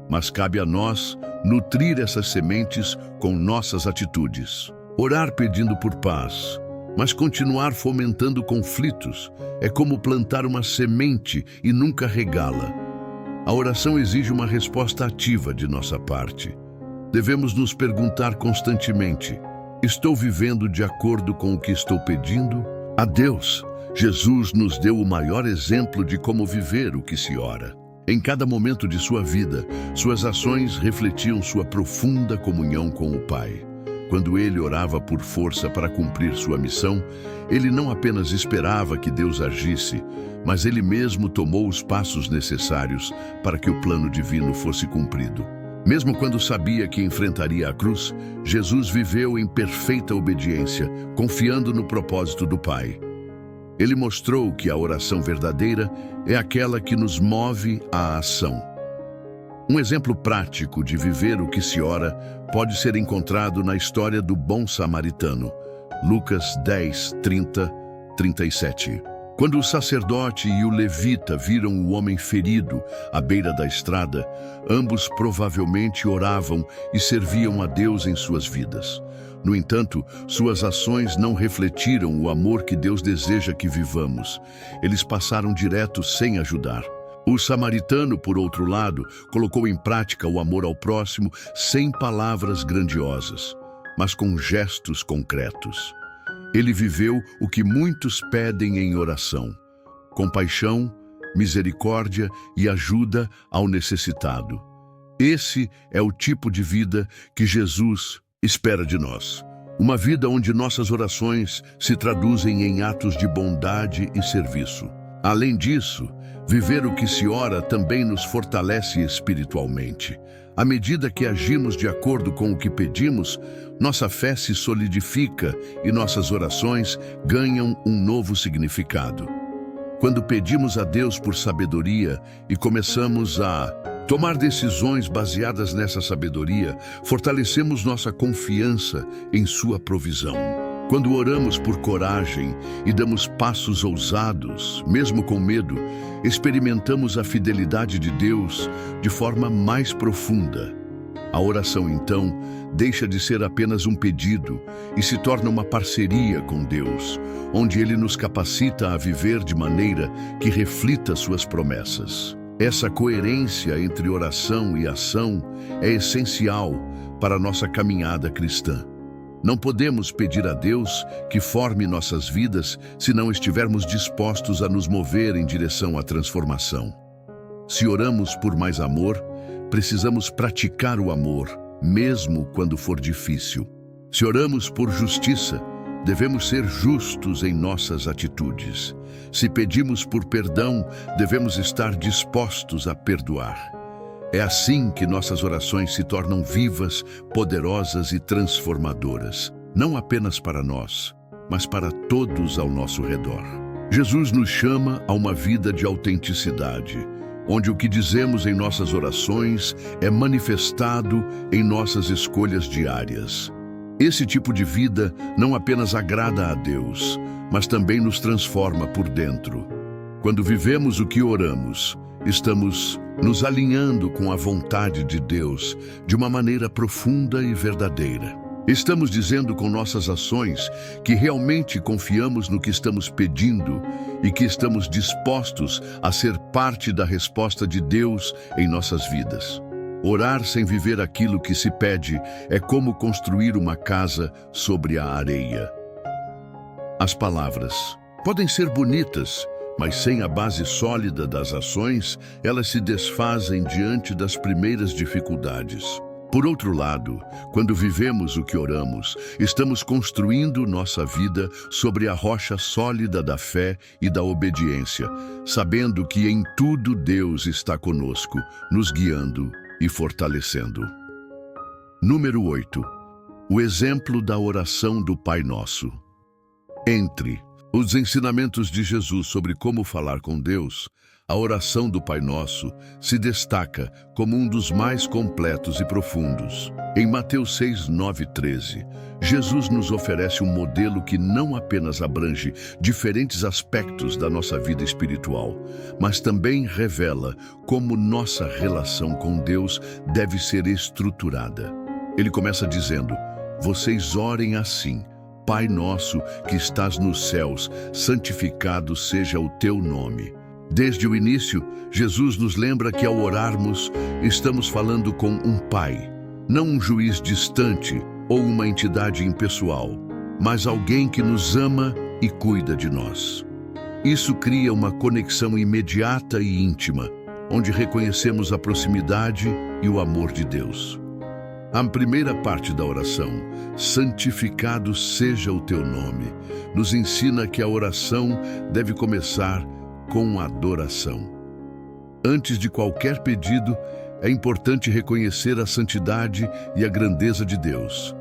mas cabe a nós nutrir essas sementes com nossas atitudes. Orar pedindo por paz, mas continuar fomentando conflitos é como plantar uma semente e nunca regá-la. A oração exige uma resposta ativa de nossa parte. Devemos nos perguntar constantemente: estou vivendo de acordo com o que estou pedindo? A Deus, Jesus nos deu o maior exemplo de como viver o que se ora. Em cada momento de sua vida, suas ações refletiam sua profunda comunhão com o Pai. Quando ele orava por força para cumprir sua missão, ele não apenas esperava que Deus agisse, mas ele mesmo tomou os passos necessários para que o plano divino fosse cumprido. Mesmo quando sabia que enfrentaria a cruz, Jesus viveu em perfeita obediência, confiando no propósito do Pai. Ele mostrou que a oração verdadeira é aquela que nos move à ação. Um exemplo prático de viver o que se ora pode ser encontrado na história do bom samaritano, Lucas 10, 30, 37. Quando o sacerdote e o levita viram o homem ferido à beira da estrada, ambos provavelmente oravam e serviam a Deus em suas vidas. No entanto, suas ações não refletiram o amor que Deus deseja que vivamos. Eles passaram direto sem ajudar. O samaritano, por outro lado, colocou em prática o amor ao próximo sem palavras grandiosas, mas com gestos concretos. Ele viveu o que muitos pedem em oração: compaixão, misericórdia e ajuda ao necessitado. Esse é o tipo de vida que Jesus espera de nós. Uma vida onde nossas orações se traduzem em atos de bondade e serviço. Além disso, viver o que se ora também nos fortalece espiritualmente. À medida que agimos de acordo com o que pedimos, nossa fé se solidifica e nossas orações ganham um novo significado. Quando pedimos a Deus por sabedoria e começamos a tomar decisões baseadas nessa sabedoria, fortalecemos nossa confiança em sua provisão. Quando oramos por coragem e damos passos ousados, mesmo com medo, experimentamos a fidelidade de Deus de forma mais profunda. A oração, então, deixa de ser apenas um pedido e se torna uma parceria com Deus, onde Ele nos capacita a viver de maneira que reflita suas promessas. Essa coerência entre oração e ação é essencial para a nossa caminhada cristã. Não podemos pedir a Deus que forme nossas vidas se não estivermos dispostos a nos mover em direção à transformação. Se oramos por mais amor, precisamos praticar o amor, mesmo quando for difícil. Se oramos por justiça, devemos ser justos em nossas atitudes. Se pedimos por perdão, devemos estar dispostos a perdoar. É assim que nossas orações se tornam vivas, poderosas e transformadoras, não apenas para nós, mas para todos ao nosso redor. Jesus nos chama a uma vida de autenticidade, onde o que dizemos em nossas orações é manifestado em nossas escolhas diárias. Esse tipo de vida não apenas agrada a Deus, mas também nos transforma por dentro. Quando vivemos o que oramos, estamos nos alinhando com a vontade de Deus de uma maneira profunda e verdadeira. Estamos dizendo com nossas ações que realmente confiamos no que estamos pedindo e que estamos dispostos a ser parte da resposta de Deus em nossas vidas. Orar sem viver aquilo que se pede é como construir uma casa sobre a areia. As palavras podem ser bonitas, mas sem a base sólida das ações, elas se desfazem diante das primeiras dificuldades. Por outro lado, quando vivemos o que oramos, estamos construindo nossa vida sobre a rocha sólida da fé e da obediência, sabendo que em tudo Deus está conosco, nos guiando e fortalecendo. Número 8. O exemplo da oração do Pai Nosso. Entre os ensinamentos de Jesus sobre como falar com Deus, a oração do Pai Nosso se destaca como um dos mais completos e profundos. Em Mateus 6, 9 e 13, Jesus nos oferece um modelo que não apenas abrange diferentes aspectos da nossa vida espiritual, mas também revela como nossa relação com Deus deve ser estruturada. Ele começa dizendo: "Vocês orem assim: Pai nosso que estás nos céus, santificado seja o teu nome." Desde o início, Jesus nos lembra que ao orarmos, estamos falando com um Pai, não um juiz distante ou uma entidade impessoal, mas alguém que nos ama e cuida de nós. Isso cria uma conexão imediata e íntima, onde reconhecemos a proximidade e o amor de Deus. A primeira parte da oração, santificado seja o teu nome, nos ensina que a oração deve começar com adoração. Antes de qualquer pedido, é importante reconhecer a santidade e a grandeza de Deus.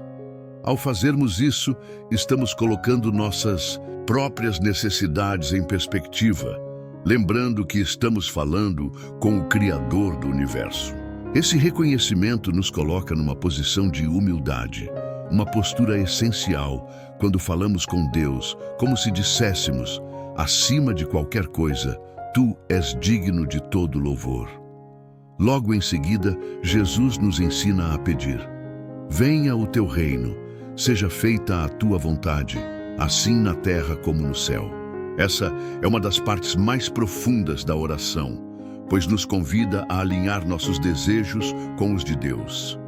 Ao fazermos isso, estamos colocando nossas próprias necessidades em perspectiva, lembrando que estamos falando com o Criador do universo. Esse reconhecimento nos coloca numa posição de humildade, uma postura essencial quando falamos com Deus, como se disséssemos: acima de qualquer coisa, tu és digno de todo louvor. Logo em seguida, Jesus nos ensina a pedir: venha o teu reino, seja feita a tua vontade, assim na terra como no céu. Essa é uma das partes mais profundas da oração, pois nos convida a alinhar nossos desejos com os de Deus.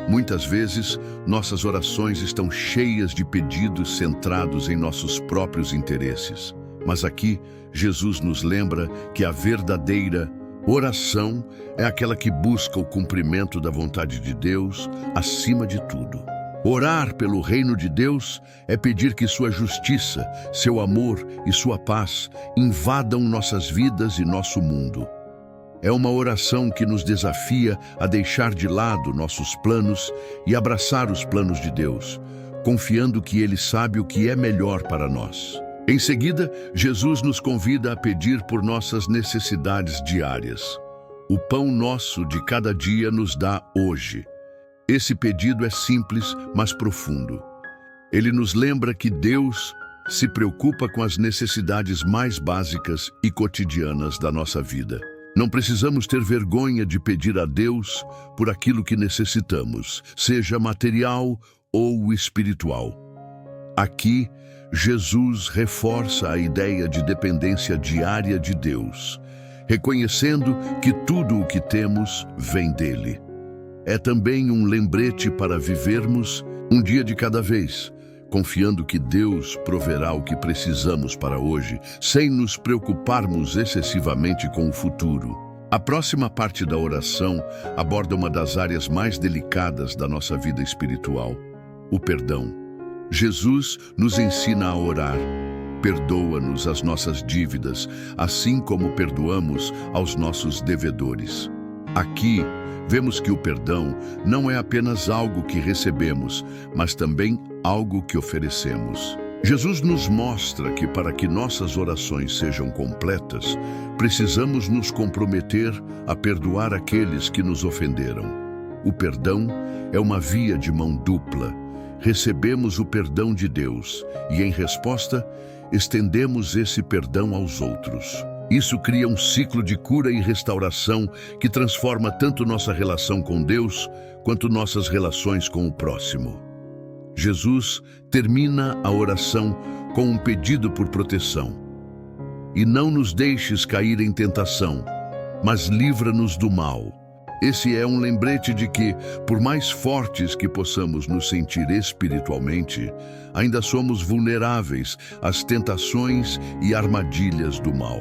Muitas vezes, nossas orações estão cheias de pedidos centrados em nossos próprios interesses. Mas aqui, Jesus nos lembra que a verdadeira oração é aquela que busca o cumprimento da vontade de Deus acima de tudo. Orar pelo reino de Deus é pedir que sua justiça, seu amor e sua paz invadam nossas vidas e nosso mundo. É uma oração que nos desafia a deixar de lado nossos planos e abraçar os planos de Deus, confiando que Ele sabe o que é melhor para nós. Em seguida, Jesus nos convida a pedir por nossas necessidades diárias. O pão nosso de cada dia nos dá hoje. Esse pedido é simples, mas profundo. Ele nos lembra que Deus se preocupa com as necessidades mais básicas e cotidianas da nossa vida. Não precisamos ter vergonha de pedir a Deus por aquilo que necessitamos, seja material ou espiritual. Aqui, Jesus reforça a ideia de dependência diária de Deus, reconhecendo que tudo o que temos vem dele. É também um lembrete para vivermos um dia de cada vez, confiando que Deus proverá o que precisamos para hoje, sem nos preocuparmos excessivamente com o futuro. A próxima parte da oração aborda uma das áreas mais delicadas da nossa vida espiritual: o perdão. Jesus nos ensina a orar: perdoa-nos as nossas dívidas, assim como perdoamos aos nossos devedores. Aqui, vemos que o perdão não é apenas algo que recebemos, mas também algo que oferecemos. Jesus nos mostra que para que nossas orações sejam completas, precisamos nos comprometer a perdoar aqueles que nos ofenderam. O perdão é uma via de mão dupla. Recebemos o perdão de Deus e, em resposta, estendemos esse perdão aos outros. Isso cria um ciclo de cura e restauração que transforma tanto nossa relação com Deus quanto nossas relações com o próximo. Jesus termina a oração com um pedido por proteção. E não nos deixes cair em tentação, mas livra-nos do mal. Esse é um lembrete de que, por mais fortes que possamos nos sentir espiritualmente, ainda somos vulneráveis às tentações e armadilhas do mal.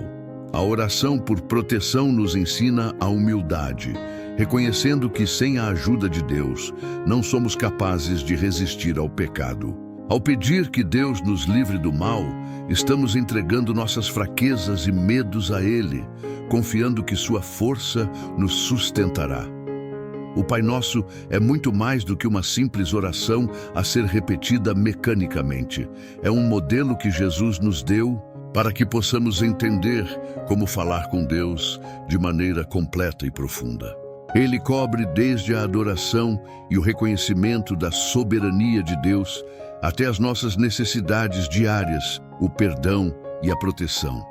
A oração por proteção nos ensina a humildade, reconhecendo que sem a ajuda de Deus, não somos capazes de resistir ao pecado. Ao pedir que Deus nos livre do mal, estamos entregando nossas fraquezas e medos a Ele, confiando que sua força nos sustentará. O Pai Nosso é muito mais do que uma simples oração a ser repetida mecanicamente. É um modelo que Jesus nos deu para que possamos entender como falar com Deus de maneira completa e profunda. Ele cobre desde a adoração e o reconhecimento da soberania de Deus até as nossas necessidades diárias, o perdão e a proteção.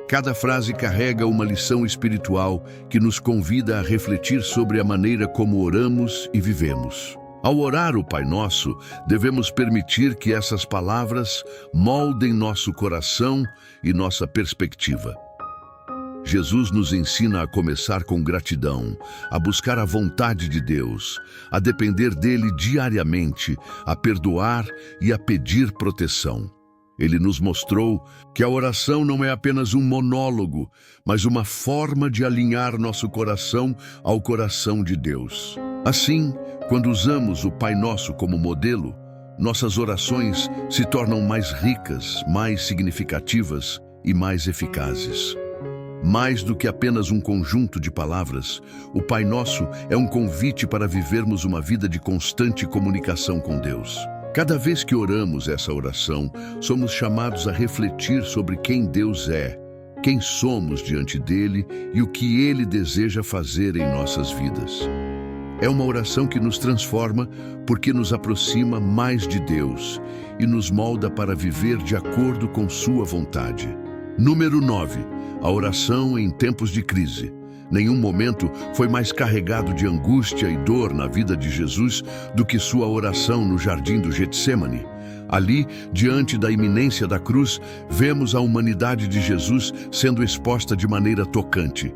Cada frase carrega uma lição espiritual que nos convida a refletir sobre a maneira como oramos e vivemos. Ao orar o Pai Nosso, devemos permitir que essas palavras moldem nosso coração e nossa perspectiva. Jesus nos ensina a começar com gratidão, a buscar a vontade de Deus, a depender dele diariamente, a perdoar e a pedir proteção. Ele nos mostrou que a oração não é apenas um monólogo, mas uma forma de alinhar nosso coração ao coração de Deus. Assim, quando usamos o Pai Nosso como modelo, nossas orações se tornam mais ricas, mais significativas e mais eficazes. Mais do que apenas um conjunto de palavras, o Pai Nosso é um convite para vivermos uma vida de constante comunicação com Deus. Cada vez que oramos essa oração, somos chamados a refletir sobre quem Deus é, quem somos diante dele e o que ele deseja fazer em nossas vidas. É uma oração que nos transforma porque nos aproxima mais de Deus e nos molda para viver de acordo com sua vontade. Número 9. A oração em tempos de crise. Nenhum momento foi mais carregado de angústia e dor na vida de Jesus do que sua oração no jardim do Getsêmani. Ali, diante da iminência da cruz, vemos a humanidade de Jesus sendo exposta de maneira tocante.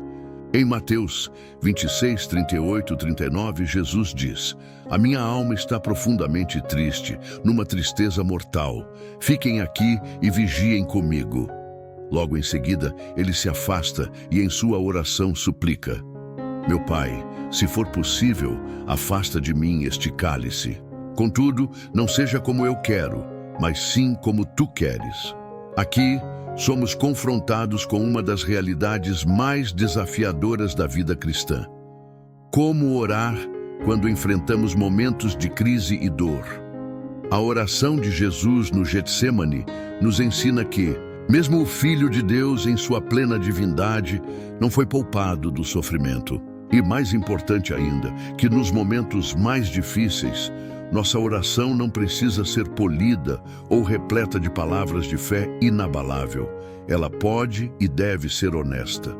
Em Mateus 26, 38, 39, Jesus diz: "A minha alma está profundamente triste, numa tristeza mortal. Fiquem aqui e vigiem comigo." Logo em seguida, ele se afasta e em sua oração suplica: "Meu Pai, se for possível, afasta de mim este cálice. Contudo, não seja como eu quero, mas sim como tu queres." Aqui, somos confrontados com uma das realidades mais desafiadoras da vida cristã. Como orar quando enfrentamos momentos de crise e dor? A oração de Jesus no Getsêmani nos ensina que, mesmo o Filho de Deus, em sua plena divindade, não foi poupado do sofrimento. E mais importante ainda, que nos momentos mais difíceis, nossa oração não precisa ser polida ou repleta de palavras de fé inabalável. Ela pode e deve ser honesta.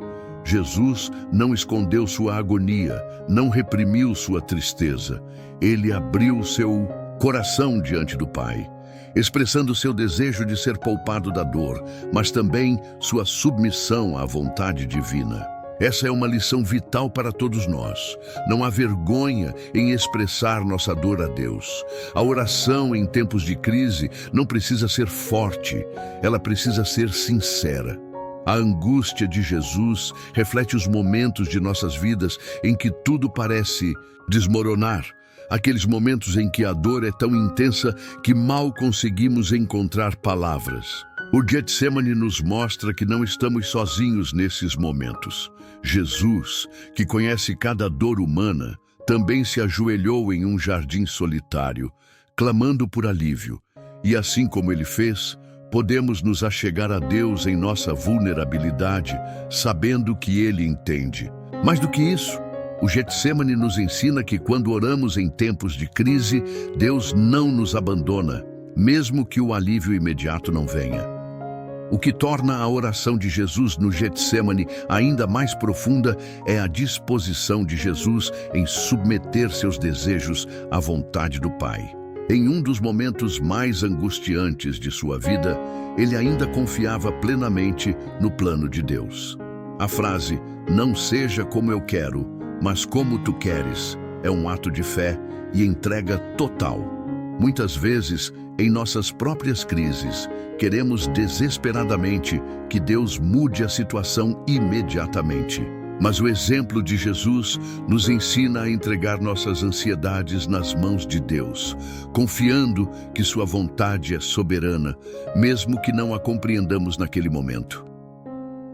Jesus não escondeu sua agonia, não reprimiu sua tristeza. Ele abriu seu coração diante do Pai, expressando seu desejo de ser poupado da dor, mas também sua submissão à vontade divina. Essa é uma lição vital para todos nós. Não há vergonha em expressar nossa dor a Deus. A oração em tempos de crise não precisa ser forte, ela precisa ser sincera. A angústia de Jesus reflete os momentos de nossas vidas em que tudo parece desmoronar. Aqueles momentos em que a dor é tão intensa que mal conseguimos encontrar palavras. O Getsêmani nos mostra que não estamos sozinhos nesses momentos. Jesus, que conhece cada dor humana, também se ajoelhou em um jardim solitário, clamando por alívio. E assim como ele fez, podemos nos achegar a Deus em nossa vulnerabilidade, sabendo que ele entende. Mais do que isso, o Getsêmani nos ensina que quando oramos em tempos de crise, Deus não nos abandona, mesmo que o alívio imediato não venha. O que torna a oração de Jesus no Getsêmani ainda mais profunda é a disposição de Jesus em submeter seus desejos à vontade do Pai. Em um dos momentos mais angustiantes de sua vida, ele ainda confiava plenamente no plano de Deus. A frase, "Não seja como eu quero, mas como tu queres", é um ato de fé e entrega total. Muitas vezes, em nossas próprias crises, queremos desesperadamente que Deus mude a situação imediatamente. Mas o exemplo de Jesus nos ensina a entregar nossas ansiedades nas mãos de Deus, confiando que sua vontade é soberana, mesmo que não a compreendamos naquele momento.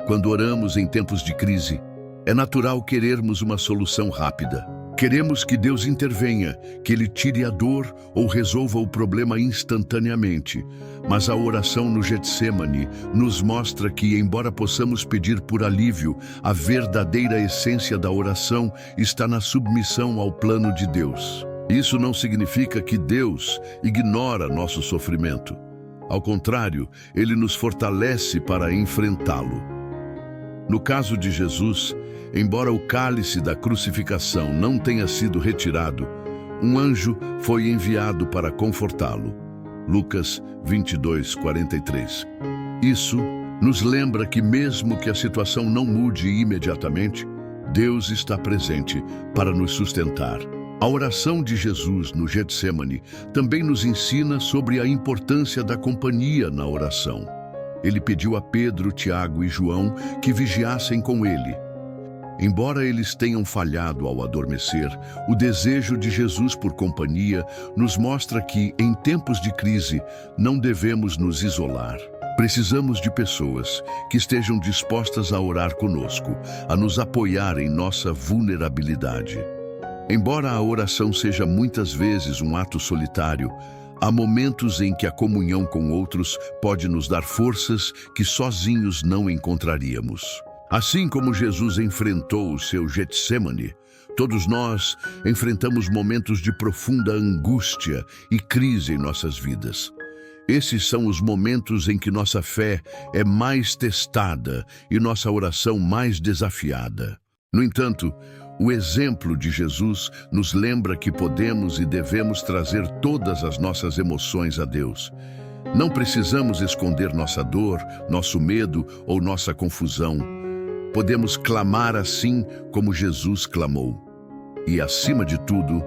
Quando oramos em tempos de crise, é natural querermos uma solução rápida. Queremos que Deus intervenha, que Ele tire a dor ou resolva o problema instantaneamente. Mas a oração no Getsêmani nos mostra que, embora possamos pedir por alívio, a verdadeira essência da oração está na submissão ao plano de Deus. Isso não significa que Deus ignora nosso sofrimento. Ao contrário, Ele nos fortalece para enfrentá-lo. No caso de Jesus, embora o cálice da crucificação não tenha sido retirado, um anjo foi enviado para confortá-lo. Lucas 22:43. Isso nos lembra que mesmo que a situação não mude imediatamente, Deus está presente para nos sustentar. A oração de Jesus no Getsêmani também nos ensina sobre a importância da companhia na oração. Ele pediu a Pedro, Tiago e João que vigiassem com ele. Embora eles tenham falhado ao adormecer, o desejo de Jesus por companhia nos mostra que, em tempos de crise, não devemos nos isolar. Precisamos de pessoas que estejam dispostas a orar conosco, a nos apoiar em nossa vulnerabilidade. Embora a oração seja muitas vezes um ato solitário, há momentos em que a comunhão com outros pode nos dar forças que sozinhos não encontraríamos. Assim como Jesus enfrentou o seu Getsêmani, todos nós enfrentamos momentos de profunda angústia e crise em nossas vidas. Esses são os momentos em que nossa fé é mais testada e nossa oração mais desafiada. No entanto, o exemplo de Jesus nos lembra que podemos e devemos trazer todas as nossas emoções a Deus. Não precisamos esconder nossa dor, nosso medo ou nossa confusão. Podemos clamar assim como Jesus clamou. E, acima de tudo,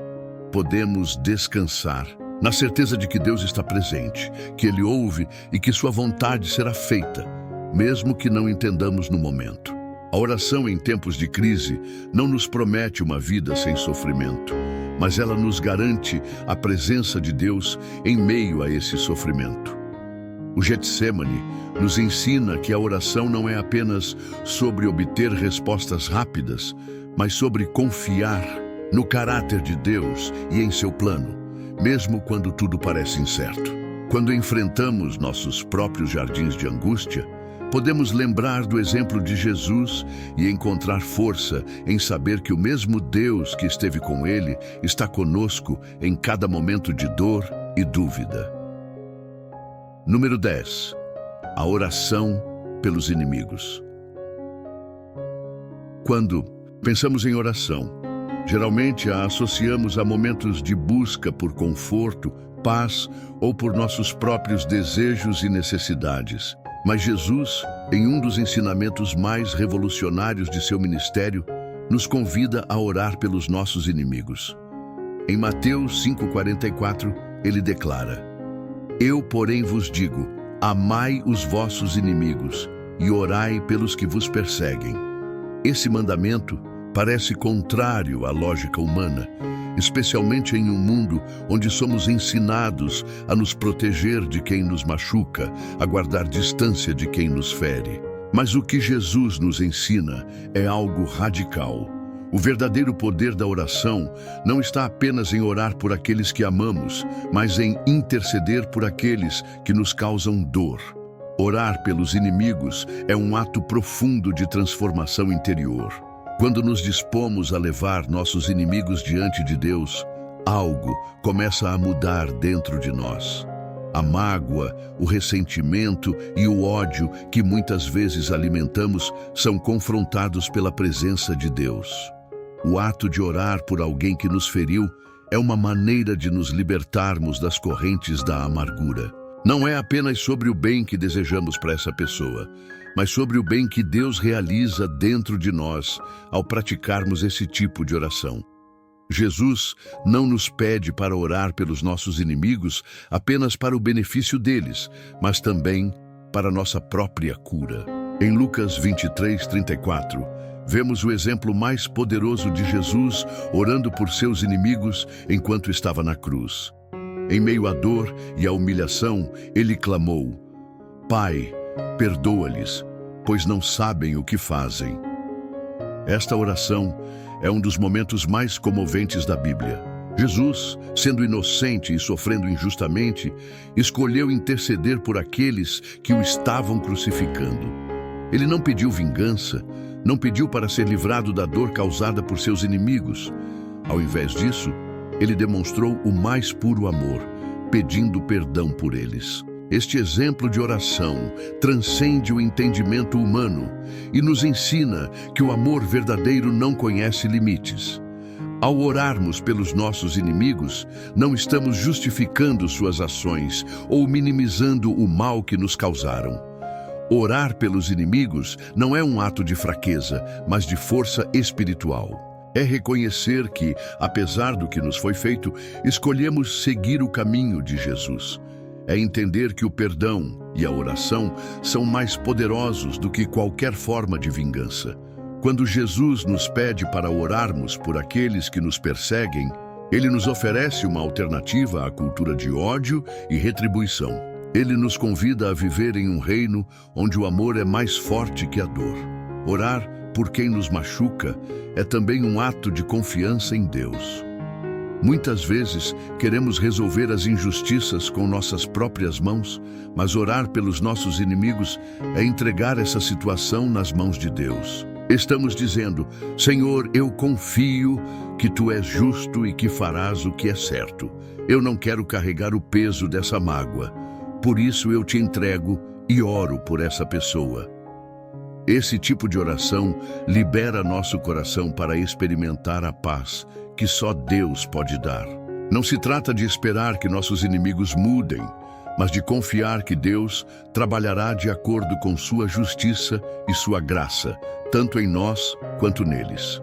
podemos descansar, na certeza de que Deus está presente, que Ele ouve e que sua vontade será feita, mesmo que não entendamos no momento. A oração em tempos de crise não nos promete uma vida sem sofrimento, mas ela nos garante a presença de Deus em meio a esse sofrimento. O Getsêmani nos ensina que a oração não é apenas sobre obter respostas rápidas, mas sobre confiar no caráter de Deus e em seu plano, mesmo quando tudo parece incerto. Quando enfrentamos nossos próprios jardins de angústia, podemos lembrar do exemplo de Jesus e encontrar força em saber que o mesmo Deus que esteve com ele está conosco em cada momento de dor e dúvida. Número 10. A oração pelos inimigos. Quando pensamos em oração, geralmente a associamos a momentos de busca por conforto, paz ou por nossos próprios desejos e necessidades. Mas Jesus, em um dos ensinamentos mais revolucionários de seu ministério, nos convida a orar pelos nossos inimigos. Em Mateus 5:44, ele declara: "Eu, porém, vos digo, amai os vossos inimigos e orai pelos que vos perseguem." Esse mandamento parece contrário à lógica humana, especialmente em um mundo onde somos ensinados a nos proteger de quem nos machuca, a guardar distância de quem nos fere. Mas o que Jesus nos ensina é algo radical. O verdadeiro poder da oração não está apenas em orar por aqueles que amamos, mas em interceder por aqueles que nos causam dor. Orar pelos inimigos é um ato profundo de transformação interior. Quando nos dispomos a levar nossos inimigos diante de Deus, algo começa a mudar dentro de nós. A mágoa, o ressentimento e o ódio que muitas vezes alimentamos são confrontados pela presença de Deus. O ato de orar por alguém que nos feriu é uma maneira de nos libertarmos das correntes da amargura. Não é apenas sobre o bem que desejamos para essa pessoa, mas sobre o bem que Deus realiza dentro de nós ao praticarmos esse tipo de oração. Jesus não nos pede para orar pelos nossos inimigos apenas para o benefício deles, mas também para nossa própria cura. Em Lucas 23:34, vemos o exemplo mais poderoso de Jesus orando por seus inimigos enquanto estava na cruz. Em meio à dor e à humilhação, ele clamou: Pai, perdoa-lhes, pois não sabem o que fazem. Esta oração é um dos momentos mais comoventes da Bíblia. Jesus, sendo inocente e sofrendo injustamente, escolheu interceder por aqueles que o estavam crucificando. Ele não pediu vingança, não pediu para ser livrado da dor causada por seus inimigos. Ao invés disso, ele demonstrou o mais puro amor, pedindo perdão por eles. Este exemplo de oração transcende o entendimento humano e nos ensina que o amor verdadeiro não conhece limites. Ao orarmos pelos nossos inimigos, não estamos justificando suas ações ou minimizando o mal que nos causaram. Orar pelos inimigos não é um ato de fraqueza, mas de força espiritual. É reconhecer que, apesar do que nos foi feito, escolhemos seguir o caminho de Jesus. É entender que o perdão e a oração são mais poderosos do que qualquer forma de vingança. Quando Jesus nos pede para orarmos por aqueles que nos perseguem, ele nos oferece uma alternativa à cultura de ódio e retribuição. Ele nos convida a viver em um reino onde o amor é mais forte que a dor. Orar por quem nos machuca é também um ato de confiança em Deus. Muitas vezes queremos resolver as injustiças com nossas próprias mãos, mas orar pelos nossos inimigos é entregar essa situação nas mãos de Deus. Estamos dizendo: Senhor, eu confio que Tu és justo e que farás o que é certo. Eu não quero carregar o peso dessa mágoa. Por isso eu te entrego e oro por essa pessoa. Esse tipo de oração libera nosso coração para experimentar a paz que só Deus pode dar. Não se trata de esperar que nossos inimigos mudem, mas de confiar que Deus trabalhará de acordo com sua justiça e sua graça, tanto em nós quanto neles.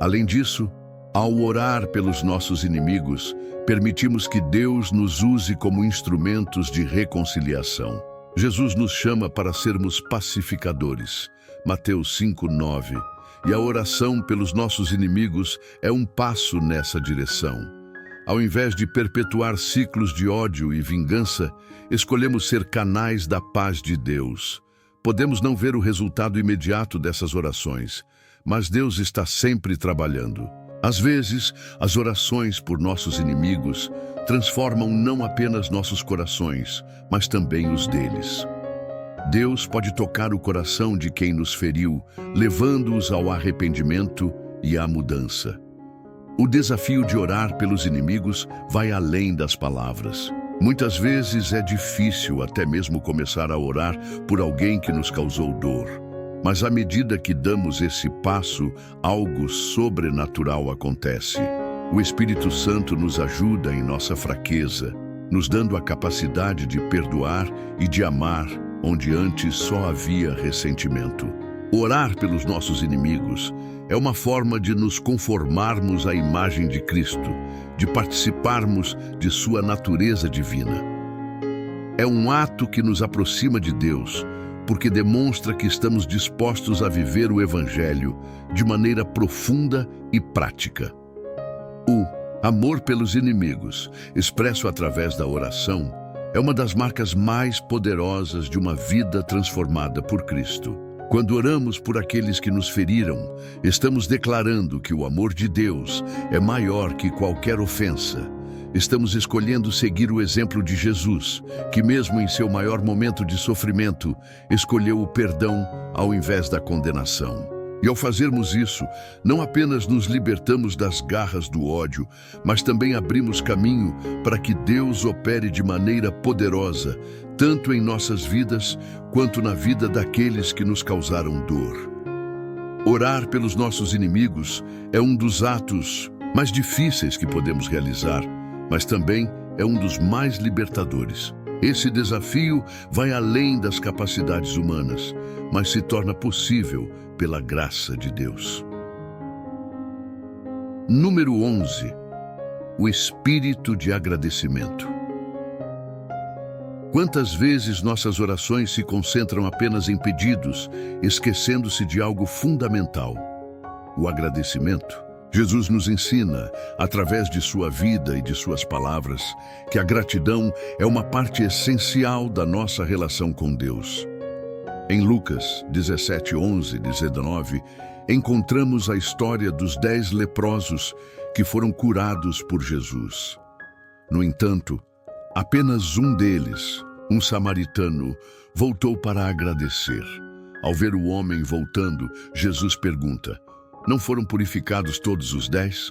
Além disso, ao orar pelos nossos inimigos, permitimos que Deus nos use como instrumentos de reconciliação. Jesus nos chama para sermos pacificadores, Mateus 5:9, e a oração pelos nossos inimigos é um passo nessa direção. Ao invés de perpetuar ciclos de ódio e vingança, escolhemos ser canais da paz de Deus. Podemos não ver o resultado imediato dessas orações, mas Deus está sempre trabalhando. Às vezes, as orações por nossos inimigos transformam não apenas nossos corações, mas também os deles. Deus pode tocar o coração de quem nos feriu, levando-os ao arrependimento e à mudança. O desafio de orar pelos inimigos vai além das palavras. Muitas vezes é difícil até mesmo começar a orar por alguém que nos causou dor. Mas à medida que damos esse passo, algo sobrenatural acontece. O Espírito Santo nos ajuda em nossa fraqueza, nos dando a capacidade de perdoar e de amar, onde antes só havia ressentimento. Orar pelos nossos inimigos é uma forma de nos conformarmos à imagem de Cristo, de participarmos de sua natureza divina. É um ato que nos aproxima de Deus, porque demonstra que estamos dispostos a viver o Evangelho de maneira profunda e prática. O amor pelos inimigos, expresso através da oração, é uma das marcas mais poderosas de uma vida transformada por Cristo. Quando oramos por aqueles que nos feriram, estamos declarando que o amor de Deus é maior que qualquer ofensa. Estamos escolhendo seguir o exemplo de Jesus, que mesmo em seu maior momento de sofrimento, escolheu o perdão ao invés da condenação. E ao fazermos isso, não apenas nos libertamos das garras do ódio, mas também abrimos caminho para que Deus opere de maneira poderosa, tanto em nossas vidas, quanto na vida daqueles que nos causaram dor. Orar pelos nossos inimigos é um dos atos mais difíceis que podemos realizar, mas também é um dos mais libertadores. Esse desafio vai além das capacidades humanas, mas se torna possível pela graça de Deus. Número 11. O espírito de agradecimento. Quantas vezes nossas orações se concentram apenas em pedidos, esquecendo-se de algo fundamental: o agradecimento? Jesus nos ensina, através de sua vida e de suas palavras, que a gratidão é uma parte essencial da nossa relação com Deus. Em Lucas 17, 11, 19, encontramos a história dos 10 leprosos que foram curados por Jesus. No entanto, apenas um deles, um samaritano, voltou para agradecer. Ao ver o homem voltando, Jesus pergunta: não foram purificados todos os 10?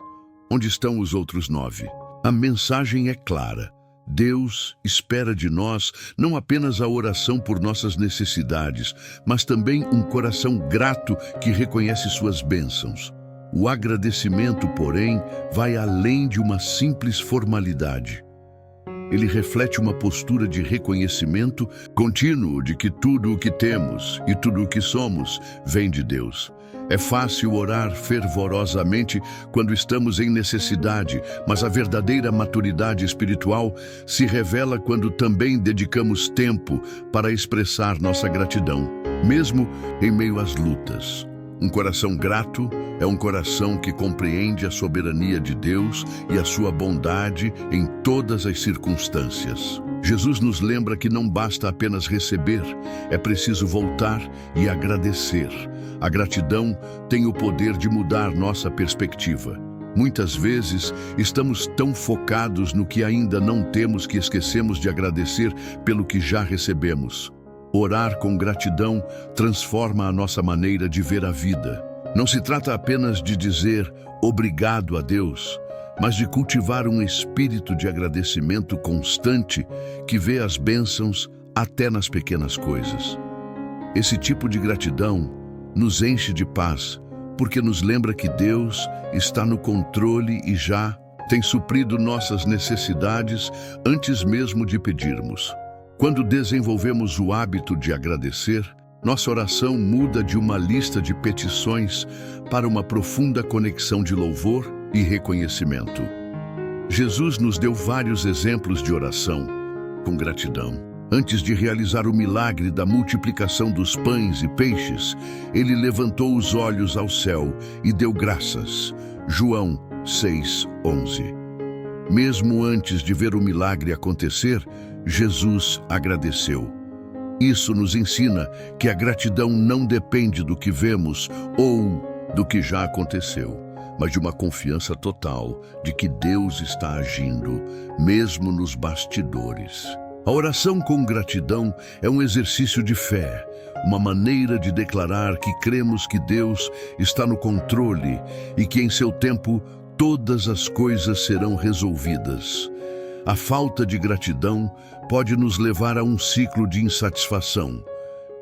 Onde estão os outros 9? A mensagem é clara. Deus espera de nós não apenas a oração por nossas necessidades, mas também um coração grato que reconhece suas bênçãos. O agradecimento, porém, vai além de uma simples formalidade. Ele reflete uma postura de reconhecimento contínuo de que tudo o que temos e tudo o que somos vem de Deus. É fácil orar fervorosamente quando estamos em necessidade, mas a verdadeira maturidade espiritual se revela quando também dedicamos tempo para expressar nossa gratidão, mesmo em meio às lutas. Um coração grato é um coração que compreende a soberania de Deus e a sua bondade em todas as circunstâncias. Jesus nos lembra que não basta apenas receber, é preciso voltar e agradecer. A gratidão tem o poder de mudar nossa perspectiva. Muitas vezes, estamos tão focados no que ainda não temos que esquecemos de agradecer pelo que já recebemos. Orar com gratidão transforma a nossa maneira de ver a vida. Não se trata apenas de dizer obrigado a Deus, mas de cultivar um espírito de agradecimento constante que vê as bênçãos até nas pequenas coisas. Esse tipo de gratidão nos enche de paz, porque nos lembra que Deus está no controle e já tem suprido nossas necessidades antes mesmo de pedirmos. Quando desenvolvemos o hábito de agradecer, nossa oração muda de uma lista de petições para uma profunda conexão de louvor e reconhecimento. Jesus nos deu vários exemplos de oração com gratidão. Antes de realizar o milagre da multiplicação dos pães e peixes, ele levantou os olhos ao céu e deu graças. João 6:11. Mesmo antes de ver o milagre acontecer, Jesus agradeceu. Isso nos ensina que a gratidão não depende do que vemos ou do que já aconteceu, mas de uma confiança total de que Deus está agindo, mesmo nos bastidores. A oração com gratidão é um exercício de fé, uma maneira de declarar que cremos que Deus está no controle e que em seu tempo todas as coisas serão resolvidas. A falta de gratidão pode nos levar a um ciclo de insatisfação.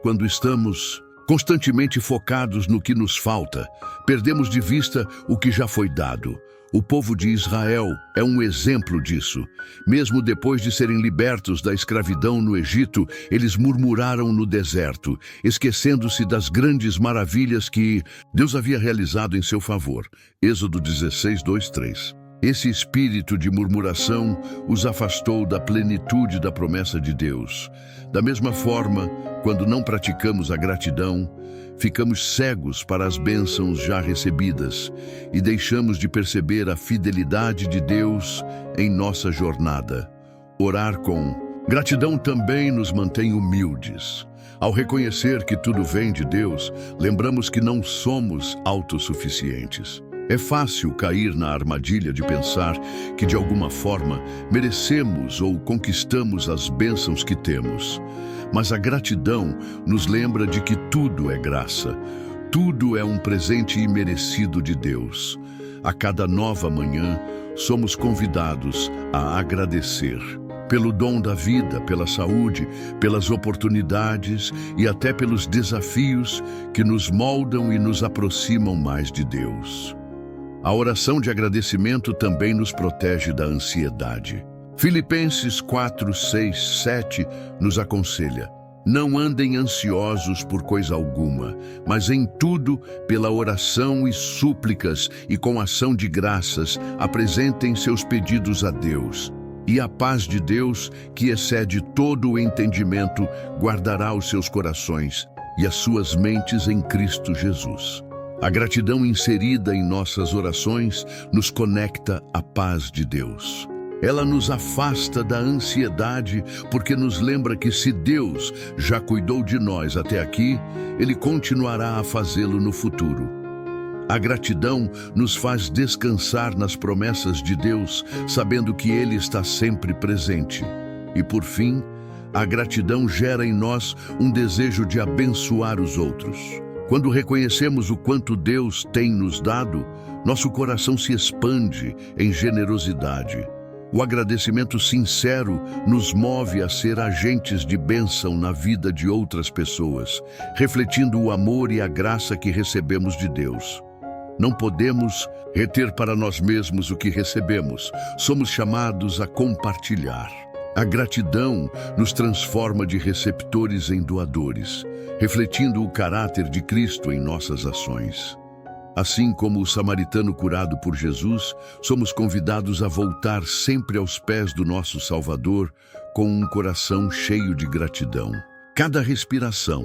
Quando estamos constantemente focados no que nos falta, perdemos de vista o que já foi dado. O povo de Israel é um exemplo disso. Mesmo depois de serem libertos da escravidão no Egito, eles murmuraram no deserto, esquecendo-se das grandes maravilhas que Deus havia realizado em seu favor. Êxodo 16, 2, 3. Esse espírito de murmuração os afastou da plenitude da promessa de Deus. Da mesma forma, quando não praticamos a gratidão, ficamos cegos para as bênçãos já recebidas e deixamos de perceber a fidelidade de Deus em nossa jornada. Orar com gratidão também nos mantém humildes. Ao reconhecer que tudo vem de Deus, lembramos que não somos autossuficientes. É fácil cair na armadilha de pensar que, de alguma forma, merecemos ou conquistamos as bênçãos que temos. Mas a gratidão nos lembra de que tudo é graça. Tudo é um presente imerecido de Deus. A cada nova manhã, somos convidados a agradecer. Pelo dom da vida, pela saúde, pelas oportunidades e até pelos desafios que nos moldam e nos aproximam mais de Deus. A oração de agradecimento também nos protege da ansiedade. Filipenses 4, 6, 7 nos aconselha: não andem ansiosos por coisa alguma, mas em tudo, pela oração e súplicas e com ação de graças, apresentem seus pedidos a Deus. E a paz de Deus, que excede todo o entendimento, guardará os seus corações e as suas mentes em Cristo Jesus. A gratidão inserida em nossas orações nos conecta à paz de Deus. Ela nos afasta da ansiedade porque nos lembra que se Deus já cuidou de nós até aqui, Ele continuará a fazê-lo no futuro. A gratidão nos faz descansar nas promessas de Deus, sabendo que Ele está sempre presente. E por fim, a gratidão gera em nós um desejo de abençoar os outros. Quando reconhecemos o quanto Deus tem nos dado, nosso coração se expande em generosidade. O agradecimento sincero nos move a ser agentes de bênção na vida de outras pessoas, refletindo o amor e a graça que recebemos de Deus. Não podemos reter para nós mesmos o que recebemos. Somos chamados a compartilhar. A gratidão nos transforma de receptores em doadores, refletindo o caráter de Cristo em nossas ações. Assim como o samaritano curado por Jesus, somos convidados a voltar sempre aos pés do nosso Salvador com um coração cheio de gratidão. Cada respiração,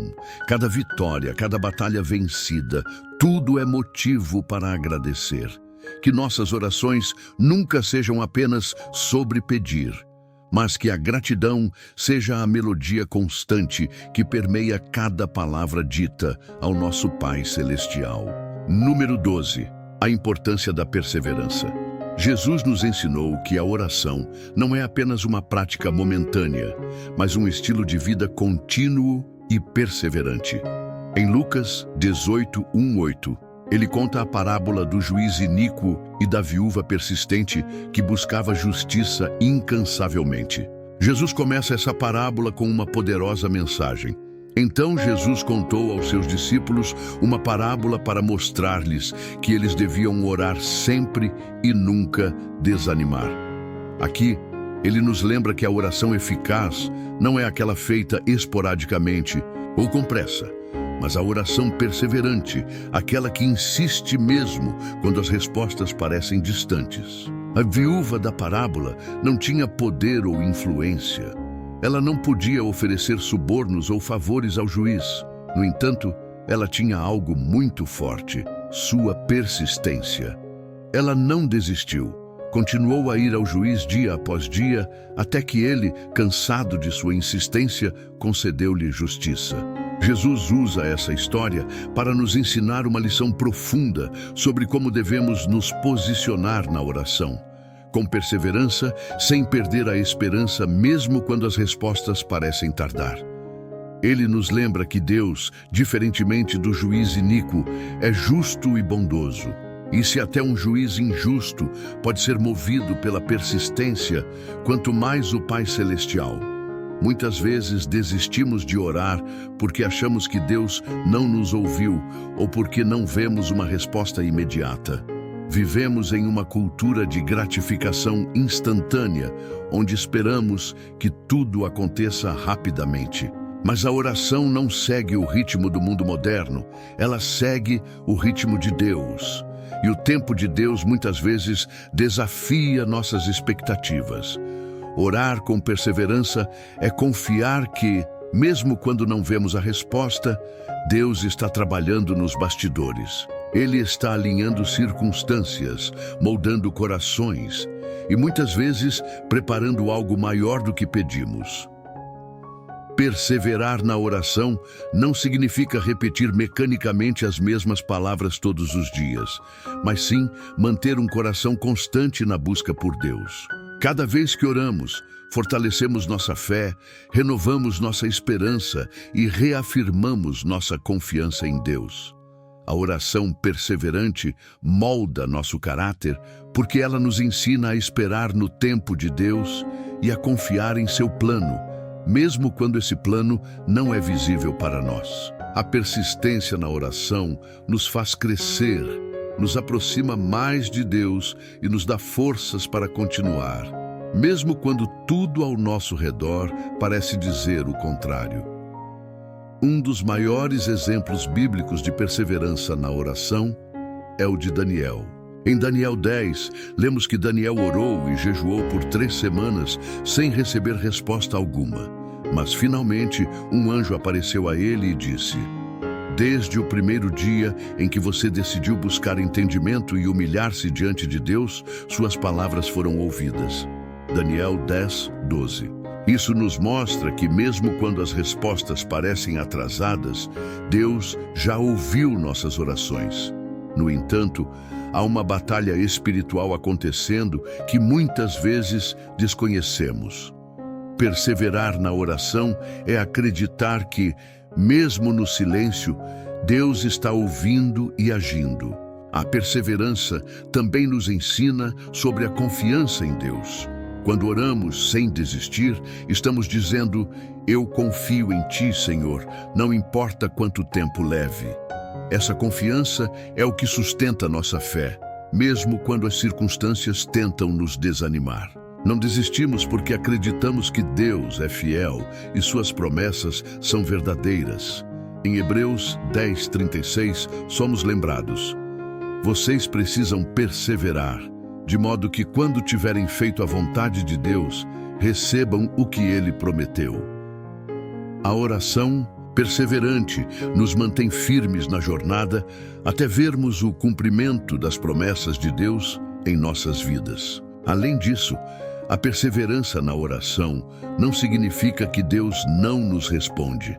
cada vitória, cada batalha vencida, tudo é motivo para agradecer. Que nossas orações nunca sejam apenas sobre pedir, mas que a gratidão seja a melodia constante que permeia cada palavra dita ao nosso Pai Celestial. Número 12. A importância da perseverança. Jesus nos ensinou que a oração não é apenas uma prática momentânea, mas um estilo de vida contínuo e perseverante. Em Lucas 18, 1-8, ele conta a parábola do juiz iníquo e da viúva persistente que buscava justiça incansavelmente. Jesus começa essa parábola com uma poderosa mensagem. Então Jesus contou aos seus discípulos uma parábola para mostrar-lhes que eles deviam orar sempre e nunca desanimar. Aqui, ele nos lembra que a oração eficaz não é aquela feita esporadicamente ou com pressa, mas a oração perseverante, aquela que insiste mesmo quando as respostas parecem distantes. A viúva da parábola não tinha poder ou influência. Ela não podia oferecer subornos ou favores ao juiz. No entanto, ela tinha algo muito forte: sua persistência. Ela não desistiu. Continuou a ir ao juiz dia após dia, até que ele, cansado de sua insistência, concedeu-lhe justiça. Jesus usa essa história para nos ensinar uma lição profunda sobre como devemos nos posicionar na oração. Com perseverança, sem perder a esperança mesmo quando as respostas parecem tardar. Ele nos lembra que Deus, diferentemente do juiz iníquo, é justo e bondoso. E se até um juiz injusto pode ser movido pela persistência, quanto mais o Pai Celestial. Muitas vezes desistimos de orar porque achamos que Deus não nos ouviu ou porque não vemos uma resposta imediata. Vivemos em uma cultura de gratificação instantânea, onde esperamos que tudo aconteça rapidamente. Mas a oração não segue o ritmo do mundo moderno, ela segue o ritmo de Deus. E o tempo de Deus muitas vezes desafia nossas expectativas. Orar com perseverança é confiar que, mesmo quando não vemos a resposta, Deus está trabalhando nos bastidores. Ele está alinhando circunstâncias, moldando corações e muitas vezes preparando algo maior do que pedimos. Perseverar na oração não significa repetir mecanicamente as mesmas palavras todos os dias, mas sim manter um coração constante na busca por Deus. Cada vez que oramos, fortalecemos nossa fé, renovamos nossa esperança e reafirmamos nossa confiança em Deus. A oração perseverante molda nosso caráter porque ela nos ensina a esperar no tempo de Deus e a confiar em seu plano, mesmo quando esse plano não é visível para nós. A persistência na oração nos faz crescer, nos aproxima mais de Deus e nos dá forças para continuar, mesmo quando tudo ao nosso redor parece dizer o contrário. Um dos maiores exemplos bíblicos de perseverança na oração é o de Daniel. Em Daniel 10, lemos que Daniel orou e jejuou por 3 semanas sem receber resposta alguma. Mas finalmente um anjo apareceu a ele e disse: "Desde o primeiro dia em que você decidiu buscar entendimento e humilhar-se diante de Deus, suas palavras foram ouvidas." Daniel 10, 12. Isso nos mostra que mesmo quando as respostas parecem atrasadas, Deus já ouviu nossas orações. No entanto, há uma batalha espiritual acontecendo que muitas vezes desconhecemos. Perseverar na oração é acreditar que, mesmo no silêncio, Deus está ouvindo e agindo. A perseverança também nos ensina sobre a confiança em Deus. Quando oramos sem desistir, estamos dizendo: "Eu confio em Ti, Senhor, não importa quanto tempo leve." Essa confiança é o que sustenta nossa fé, mesmo quando as circunstâncias tentam nos desanimar. Não desistimos porque acreditamos que Deus é fiel e suas promessas são verdadeiras. Em Hebreus 10:36, somos lembrados: "Vocês precisam perseverar, de modo que quando tiverem feito a vontade de Deus, recebam o que Ele prometeu." A oração perseverante nos mantém firmes na jornada até vermos o cumprimento das promessas de Deus em nossas vidas. Além disso, a perseverança na oração não significa que Deus não nos responde.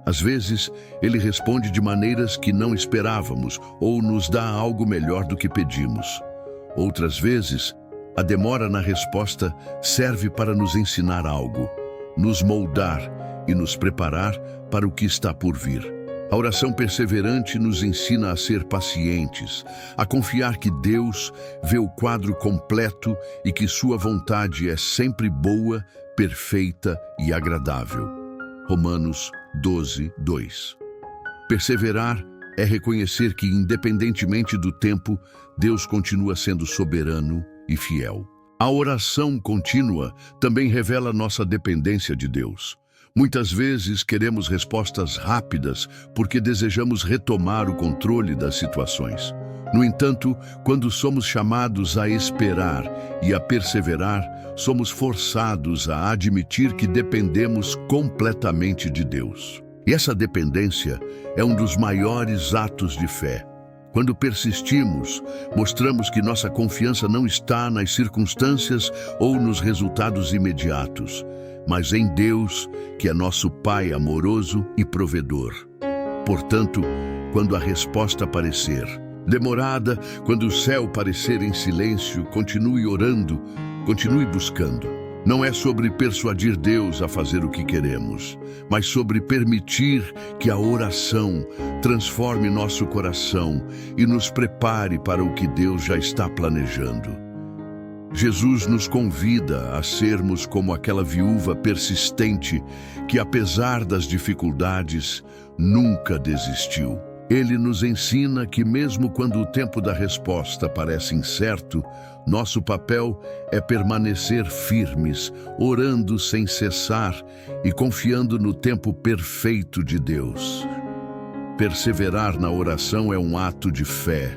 Às vezes, Ele responde de maneiras que não esperávamos ou nos dá algo melhor do que pedimos. Outras vezes, a demora na resposta serve para nos ensinar algo, nos moldar e nos preparar para o que está por vir. A oração perseverante nos ensina a ser pacientes, a confiar que Deus vê o quadro completo e que sua vontade é sempre boa, perfeita e agradável. Romanos 12, 2. Perseverar é reconhecer que, independentemente do tempo, Deus continua sendo soberano e fiel. A oração contínua também revela nossa dependência de Deus. Muitas vezes queremos respostas rápidas porque desejamos retomar o controle das situações. No entanto, quando somos chamados a esperar e a perseverar, somos forçados a admitir que dependemos completamente de Deus. E essa dependência é um dos maiores atos de fé. Quando persistimos, mostramos que nossa confiança não está nas circunstâncias ou nos resultados imediatos, mas em Deus, que é nosso Pai amoroso e provedor. Portanto, quando a resposta aparecer demorada, quando o céu parecer em silêncio, continue orando, continue buscando. Não é sobre persuadir Deus a fazer o que queremos, mas sobre permitir que a oração transforme nosso coração e nos prepare para o que Deus já está planejando. Jesus nos convida a sermos como aquela viúva persistente que, apesar das dificuldades, nunca desistiu. Ele nos ensina que mesmo quando o tempo da resposta parece incerto, nosso papel é permanecer firmes, orando sem cessar e confiando no tempo perfeito de Deus. Perseverar na oração é um ato de fé.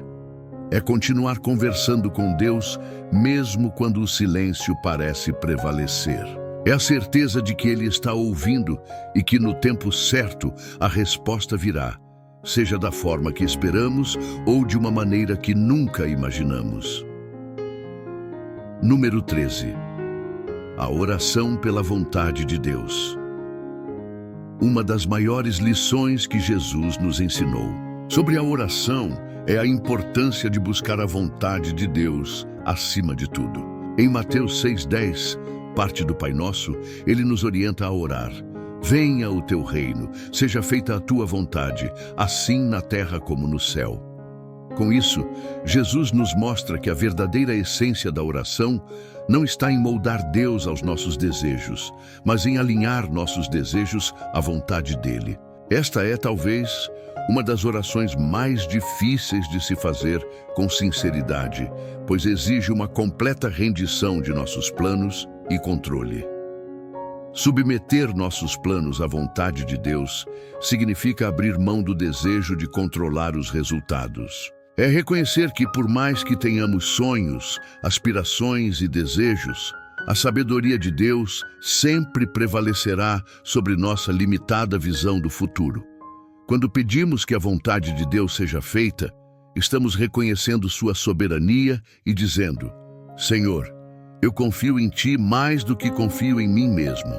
É continuar conversando com Deus, mesmo quando o silêncio parece prevalecer. É a certeza de que Ele está ouvindo e que no tempo certo a resposta virá, seja da forma que esperamos ou de uma maneira que nunca imaginamos. Número 13. A oração pela vontade de Deus. uma das maiores lições que Jesus nos ensinou. Sobre a oração, é a importância de buscar a vontade de Deus acima de tudo. Em Mateus 6,10, parte do Pai Nosso, ele nos orienta a orar. Venha o teu reino, seja feita a tua vontade, assim na terra como no céu. Com isso, Jesus nos mostra que a verdadeira essência da oração não está em moldar Deus aos nossos desejos, mas em alinhar nossos desejos à vontade dele. Esta é, talvez, uma das orações mais difíceis de se fazer com sinceridade, pois exige uma completa rendição de nossos planos e controle. Submeter nossos planos à vontade de Deus significa abrir mão do desejo de controlar os resultados. É reconhecer que, por mais que tenhamos sonhos, aspirações e desejos, a sabedoria de Deus sempre prevalecerá sobre nossa limitada visão do futuro. Quando pedimos que a vontade de Deus seja feita, estamos reconhecendo sua soberania e dizendo: Senhor, eu confio em Ti mais do que confio em mim mesmo.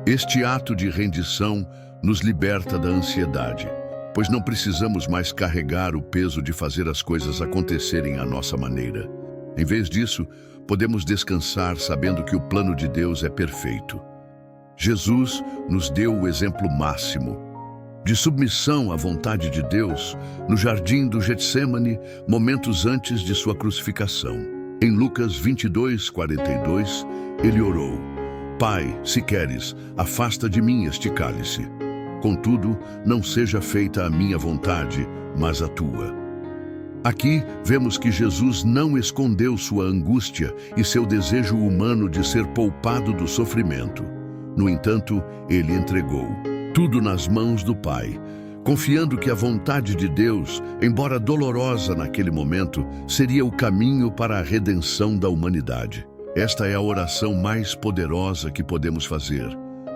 Este ato de rendição nos liberta da ansiedade, pois não precisamos mais carregar o peso de fazer as coisas acontecerem à nossa maneira. Em vez disso, podemos descansar sabendo que o plano de Deus é perfeito. Jesus nos deu o exemplo máximo de submissão à vontade de Deus no jardim do Getsêmani, momentos antes de sua crucificação. Em Lucas 22:42, ele orou: Pai, se queres, afasta de mim este cálice. Contudo, não seja feita a minha vontade, mas a tua. Aqui vemos que Jesus não escondeu sua angústia e seu desejo humano de ser poupado do sofrimento. No entanto, ele entregou tudo nas mãos do Pai, confiando que a vontade de Deus, embora dolorosa naquele momento, seria o caminho para a redenção da humanidade. Esta é a oração mais poderosa que podemos fazer.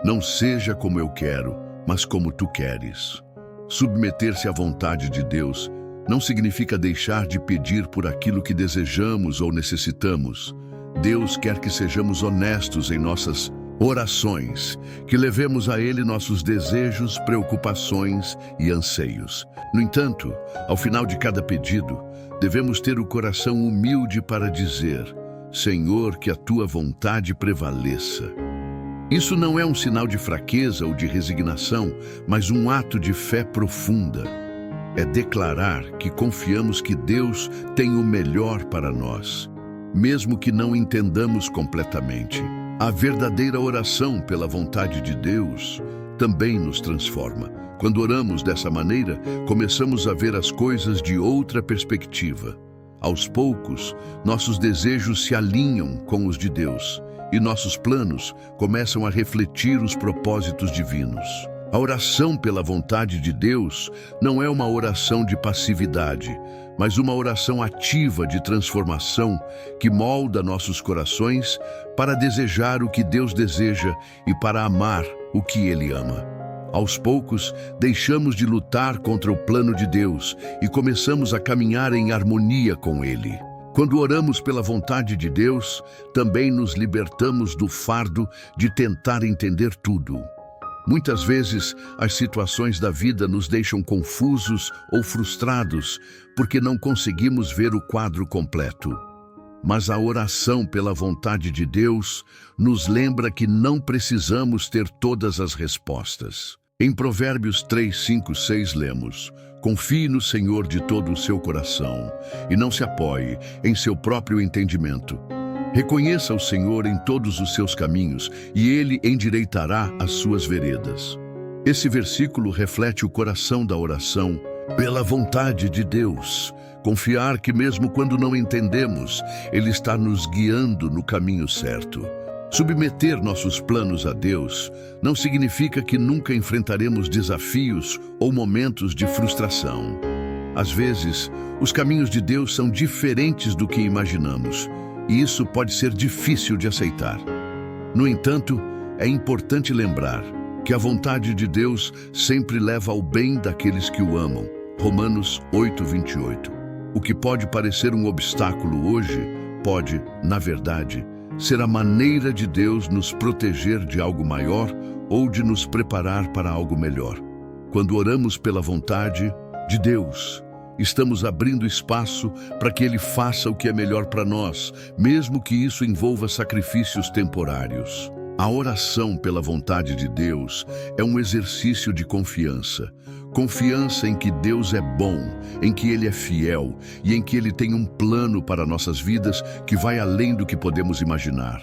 Não seja como eu quero, mas como tu queres. Submeter-se à vontade de Deus não significa deixar de pedir por aquilo que desejamos ou necessitamos. Deus quer que sejamos honestos em nossas orações, que levemos a Ele nossos desejos, preocupações e anseios. No entanto, ao final de cada pedido, devemos ter o coração humilde para dizer: Senhor, que a tua vontade prevaleça. Isso não é um sinal de fraqueza ou de resignação, mas um ato de fé profunda. É declarar que confiamos que Deus tem o melhor para nós, mesmo que não entendamos completamente. A verdadeira oração pela vontade de Deus também nos transforma. Quando oramos dessa maneira, começamos a ver as coisas de outra perspectiva. Aos poucos, nossos desejos se alinham com os de Deus e nossos planos começam a refletir os propósitos divinos. A oração pela vontade de Deus não é uma oração de passividade, mas uma oração ativa de transformação que molda nossos corações para desejar o que Deus deseja e para amar o que Ele ama. Aos poucos, deixamos de lutar contra o plano de Deus e começamos a caminhar em harmonia com Ele. Quando oramos pela vontade de Deus, também nos libertamos do fardo de tentar entender tudo. Muitas vezes, as situações da vida nos deixam confusos ou frustrados porque não conseguimos ver o quadro completo. Mas a oração pela vontade de Deus nos lembra que não precisamos ter todas as respostas. Em Provérbios 3, 5, 6 lemos: Confie no Senhor de todo o seu coração e não se apoie em seu próprio entendimento. Reconheça o Senhor em todos os seus caminhos e Ele endireitará as suas veredas. Esse versículo reflete o coração da oração pela vontade de Deus. Confiar que mesmo quando não entendemos, Ele está nos guiando no caminho certo. Submeter nossos planos a Deus não significa que nunca enfrentaremos desafios ou momentos de frustração. Às vezes, os caminhos de Deus são diferentes do que imaginamos, e isso pode ser difícil de aceitar. No entanto, é importante lembrar que a vontade de Deus sempre leva ao bem daqueles que o amam. Romanos 8, 28. O que pode parecer um obstáculo hoje, pode, na verdade, ser a maneira de Deus nos proteger de algo maior ou de nos preparar para algo melhor. Quando oramos pela vontade de Deus, estamos abrindo espaço para que Ele faça o que é melhor para nós, mesmo que isso envolva sacrifícios temporários. A oração pela vontade de Deus é um exercício de confiança. Confiança em que Deus é bom, em que Ele é fiel e em que Ele tem um plano para nossas vidas que vai além do que podemos imaginar.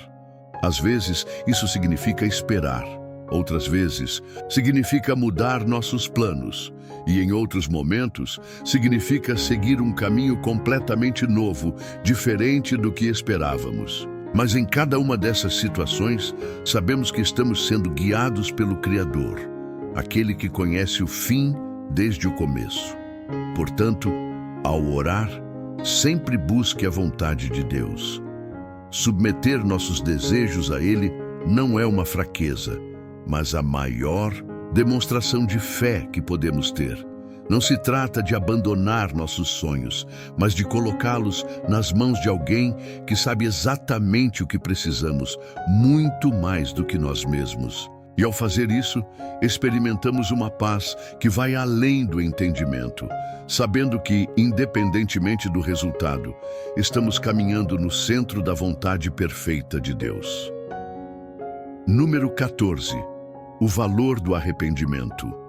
Às vezes, isso significa esperar. Outras vezes, significa mudar nossos planos. E em outros momentos, significa seguir um caminho completamente novo, diferente do que esperávamos. Mas em cada uma dessas situações, sabemos que estamos sendo guiados pelo Criador, aquele que conhece o fim desde o começo. Portanto, ao orar, sempre busque a vontade de Deus. Submeter nossos desejos a Ele não é uma fraqueza, mas a maior demonstração de fé que podemos ter. Não se trata de abandonar nossos sonhos, mas de colocá-los nas mãos de alguém que sabe exatamente o que precisamos, muito mais do que nós mesmos. E ao fazer isso, experimentamos uma paz que vai além do entendimento, sabendo que, independentemente do resultado, estamos caminhando no centro da vontade perfeita de Deus. Número 14. O valor do arrependimento.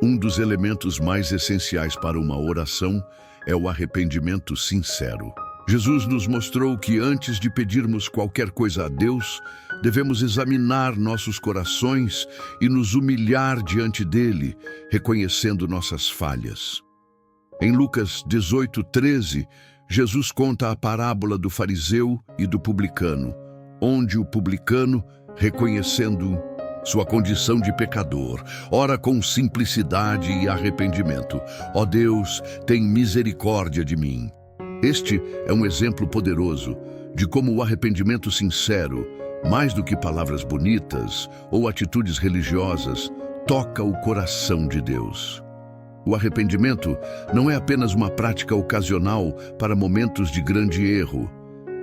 Um dos elementos mais essenciais para uma oração é o arrependimento sincero. Jesus nos mostrou que antes de pedirmos qualquer coisa a Deus, devemos examinar nossos corações e nos humilhar diante dele, reconhecendo nossas falhas. Em Lucas 18:13, Jesus conta a parábola do fariseu e do publicano, onde o publicano, reconhecendo sua condição de pecador, ora com simplicidade e arrependimento: ó Deus, tem misericórdia de mim. Este é um exemplo poderoso de como o arrependimento sincero, mais do que palavras bonitas ou atitudes religiosas, toca o coração de Deus. O arrependimento não é apenas uma prática ocasional para momentos de grande erro.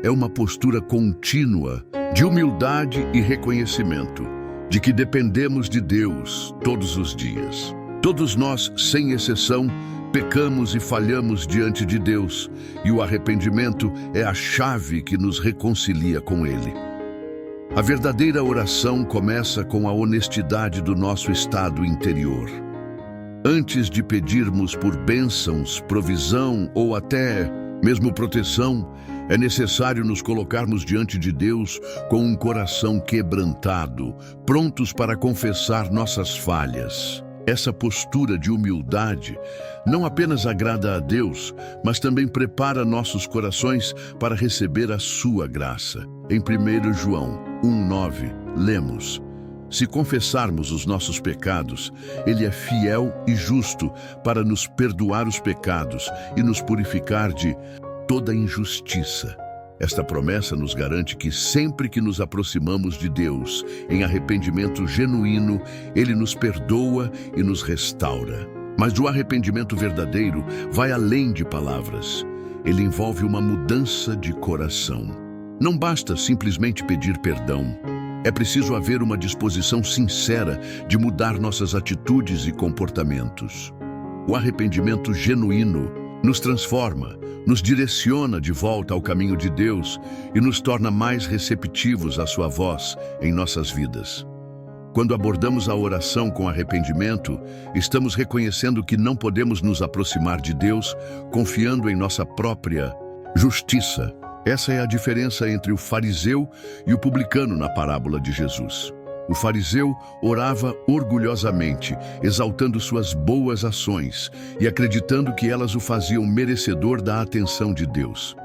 É uma postura contínua de humildade e reconhecimento de que dependemos de Deus todos os dias. Todos nós, sem exceção, pecamos e falhamos diante de Deus, e o arrependimento é a chave que nos reconcilia com Ele. A verdadeira oração começa com a honestidade do nosso estado interior. Antes de pedirmos por bênçãos, provisão ou até mesmo proteção, é necessário nos colocarmos diante de Deus com um coração quebrantado, prontos para confessar nossas falhas. Essa postura de humildade não apenas agrada a Deus, mas também prepara nossos corações para receber a sua graça. Em 1 João 1:9, lemos: se confessarmos os nossos pecados, Ele é fiel e justo para nos perdoar os pecados e nos purificar de toda injustiça. Esta promessa nos garante que sempre que nos aproximamos de Deus, em arrependimento genuíno, Ele nos perdoa e nos restaura. Mas o arrependimento verdadeiro vai além de palavras. Ele envolve uma mudança de coração. Não basta simplesmente pedir perdão. É preciso haver uma disposição sincera de mudar nossas atitudes e comportamentos. O arrependimento genuíno nos transforma, nos direciona de volta ao caminho de Deus e nos torna mais receptivos à sua voz em nossas vidas. Quando abordamos a oração com arrependimento, estamos reconhecendo que não podemos nos aproximar de Deus confiando em nossa própria justiça. Essa é a diferença entre o fariseu e o publicano na parábola de Jesus. O fariseu orava orgulhosamente, exaltando suas boas ações e acreditando que elas o faziam merecedor da atenção de Deus.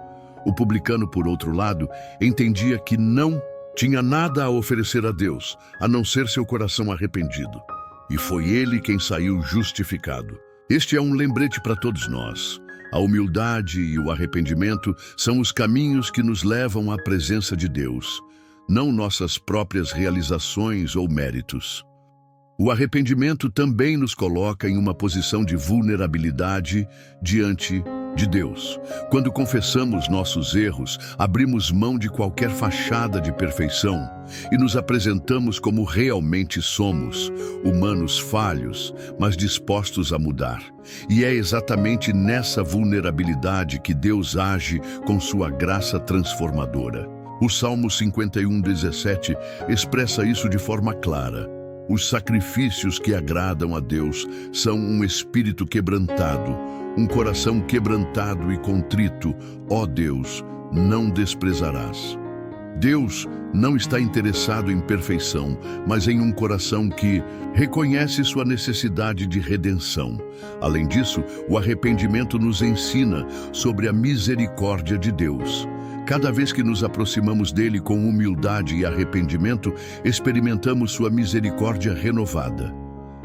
O publicano, por outro lado, entendia que não tinha nada a oferecer a Deus, a não ser seu coração arrependido. E foi ele quem saiu justificado. Este é um lembrete para todos nós. A humildade e o arrependimento são os caminhos que nos levam à presença de Deus, não nossas próprias realizações ou méritos. O arrependimento também nos coloca em uma posição de vulnerabilidade diante de Deus. Quando confessamos nossos erros, abrimos mão de qualquer fachada de perfeição e nos apresentamos como realmente somos, humanos falhos, mas dispostos a mudar. E é exatamente nessa vulnerabilidade que Deus age com sua graça transformadora. O Salmo 51:17 expressa isso de forma clara. Os sacrifícios que agradam a Deus são um espírito quebrantado, um coração quebrantado e contrito. Ó Deus, não desprezarás. Deus não está interessado em perfeição, mas em um coração que reconhece sua necessidade de redenção. Além disso, o arrependimento nos ensina sobre a misericórdia de Deus. Cada vez que nos aproximamos dele com humildade e arrependimento, experimentamos sua misericórdia renovada.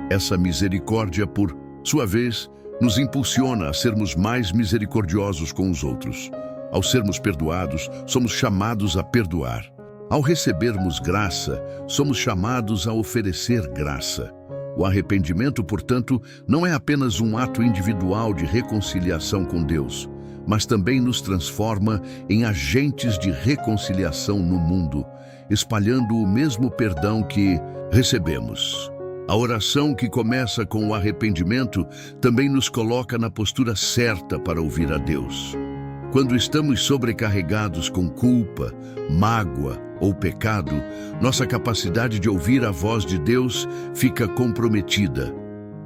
Essa misericórdia, por sua vez, nos impulsiona a sermos mais misericordiosos com os outros. Ao sermos perdoados, somos chamados a perdoar. Ao recebermos graça, somos chamados a oferecer graça. O arrependimento, portanto, não é apenas um ato individual de reconciliação com Deus, mas também nos transforma em agentes de reconciliação no mundo, espalhando o mesmo perdão que recebemos. A oração que começa com o arrependimento também nos coloca na postura certa para ouvir a Deus. Quando estamos sobrecarregados com culpa, mágoa ou pecado, nossa capacidade de ouvir a voz de Deus fica comprometida.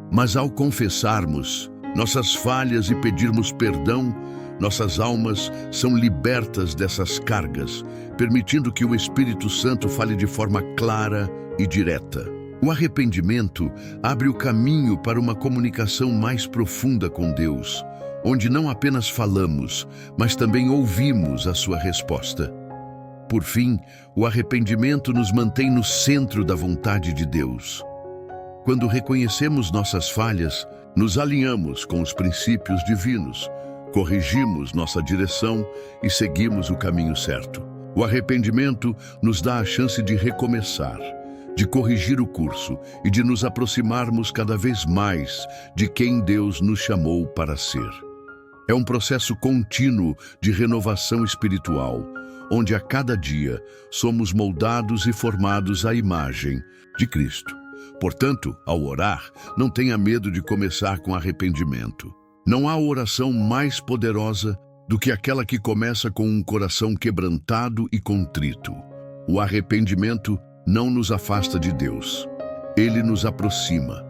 Mas ao confessarmos nossas falhas e pedirmos perdão, nossas almas são libertas dessas cargas, permitindo que o Espírito Santo fale de forma clara e direta. O arrependimento abre o caminho para uma comunicação mais profunda com Deus, onde não apenas falamos, mas também ouvimos a sua resposta. Por fim, o arrependimento nos mantém no centro da vontade de Deus. Quando reconhecemos nossas falhas, nos alinhamos com os princípios divinos, corrigimos nossa direção e seguimos o caminho certo. O arrependimento nos dá a chance de recomeçar, de corrigir o curso e de nos aproximarmos cada vez mais de quem Deus nos chamou para ser. É um processo contínuo de renovação espiritual, onde a cada dia somos moldados e formados à imagem de Cristo. Portanto, ao orar, não tenha medo de começar com arrependimento. Não há oração mais poderosa do que aquela que começa com um coração quebrantado e contrito. O arrependimento não nos afasta de Deus. Ele nos aproxima.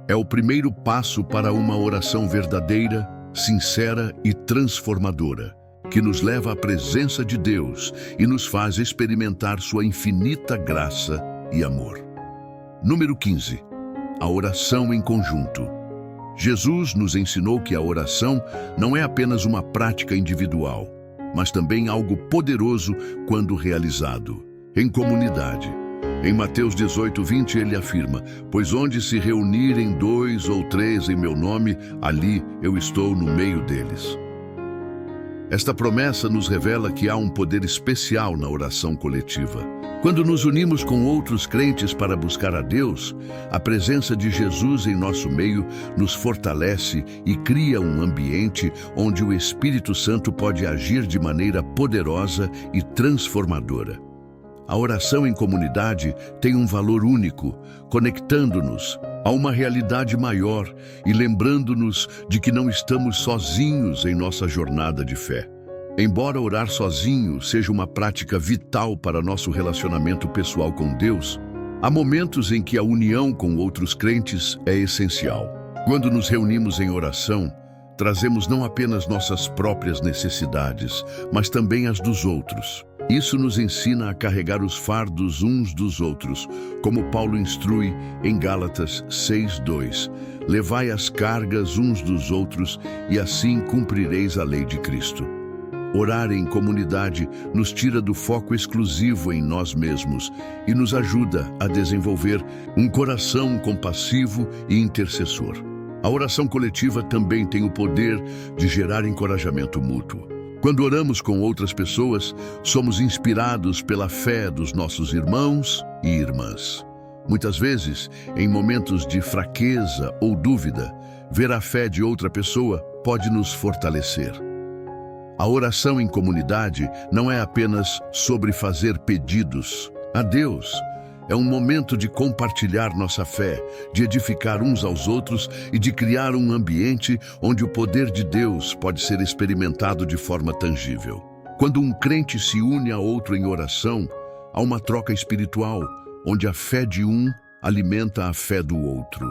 É o primeiro passo para uma oração verdadeira, sincera e transformadora, que nos leva à presença de Deus e nos faz experimentar sua infinita graça e amor. Número 15. A oração em conjunto. Jesus nos ensinou que a oração não é apenas uma prática individual, mas também algo poderoso quando realizado em comunidade. Em Mateus 18:20 ele afirma: "Pois onde se reunirem 2 ou 3 em meu nome, ali eu estou no meio deles." Esta promessa nos revela que há um poder especial na oração coletiva. Quando nos unimos com outros crentes para buscar a Deus, a presença de Jesus em nosso meio nos fortalece e cria um ambiente onde o Espírito Santo pode agir de maneira poderosa e transformadora. A oração em comunidade tem um valor único, conectando-nos a uma realidade maior e lembrando-nos de que não estamos sozinhos em nossa jornada de fé. Embora orar sozinho seja uma prática vital para nosso relacionamento pessoal com Deus, há momentos em que a união com outros crentes é essencial. Quando nos reunimos em oração, trazemos não apenas nossas próprias necessidades, mas também as dos outros. Isso nos ensina a carregar os fardos uns dos outros, como Paulo instrui em Gálatas 6:2. Levai as cargas uns dos outros e assim cumprireis a lei de Cristo. Orar em comunidade nos tira do foco exclusivo em nós mesmos e nos ajuda a desenvolver um coração compassivo e intercessor. A oração coletiva também tem o poder de gerar encorajamento mútuo. Quando oramos com outras pessoas, somos inspirados pela fé dos nossos irmãos e irmãs. Muitas vezes, em momentos de fraqueza ou dúvida, ver a fé de outra pessoa pode nos fortalecer. A oração em comunidade não é apenas sobre fazer pedidos a Deus. É um momento de compartilhar nossa fé, de edificar uns aos outros e de criar um ambiente onde o poder de Deus pode ser experimentado de forma tangível. Quando um crente se une a outro em oração, há uma troca espiritual, onde a fé de um alimenta a fé do outro.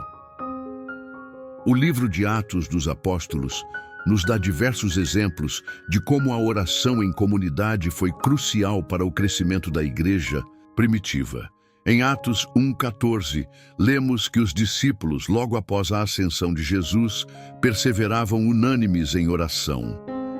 O livro de Atos dos Apóstolos nos dá diversos exemplos de como a oração em comunidade foi crucial para o crescimento da igreja primitiva. Em Atos 1:14, lemos que os discípulos, logo após a ascensão de Jesus, perseveravam unânimes em oração.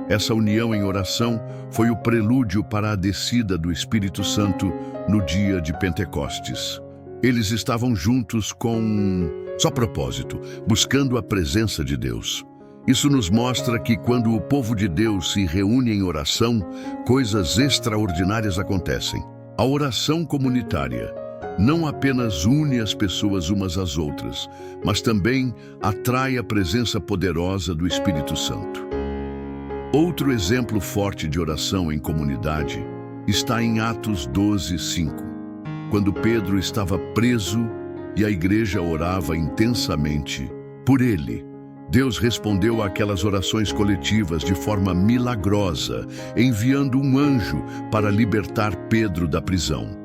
Essa união em oração foi o prelúdio para a descida do Espírito Santo no dia de Pentecostes. Eles estavam juntos com um só propósito, buscando a presença de Deus. Isso nos mostra que quando o povo de Deus se reúne em oração, coisas extraordinárias acontecem. A oração comunitária não apenas une as pessoas umas às outras, mas também atrai a presença poderosa do Espírito Santo. Outro exemplo forte de oração em comunidade está em Atos 12:5, quando Pedro estava preso e a igreja orava intensamente por ele. Deus respondeu àquelas orações coletivas de forma milagrosa, enviando um anjo para libertar Pedro da prisão.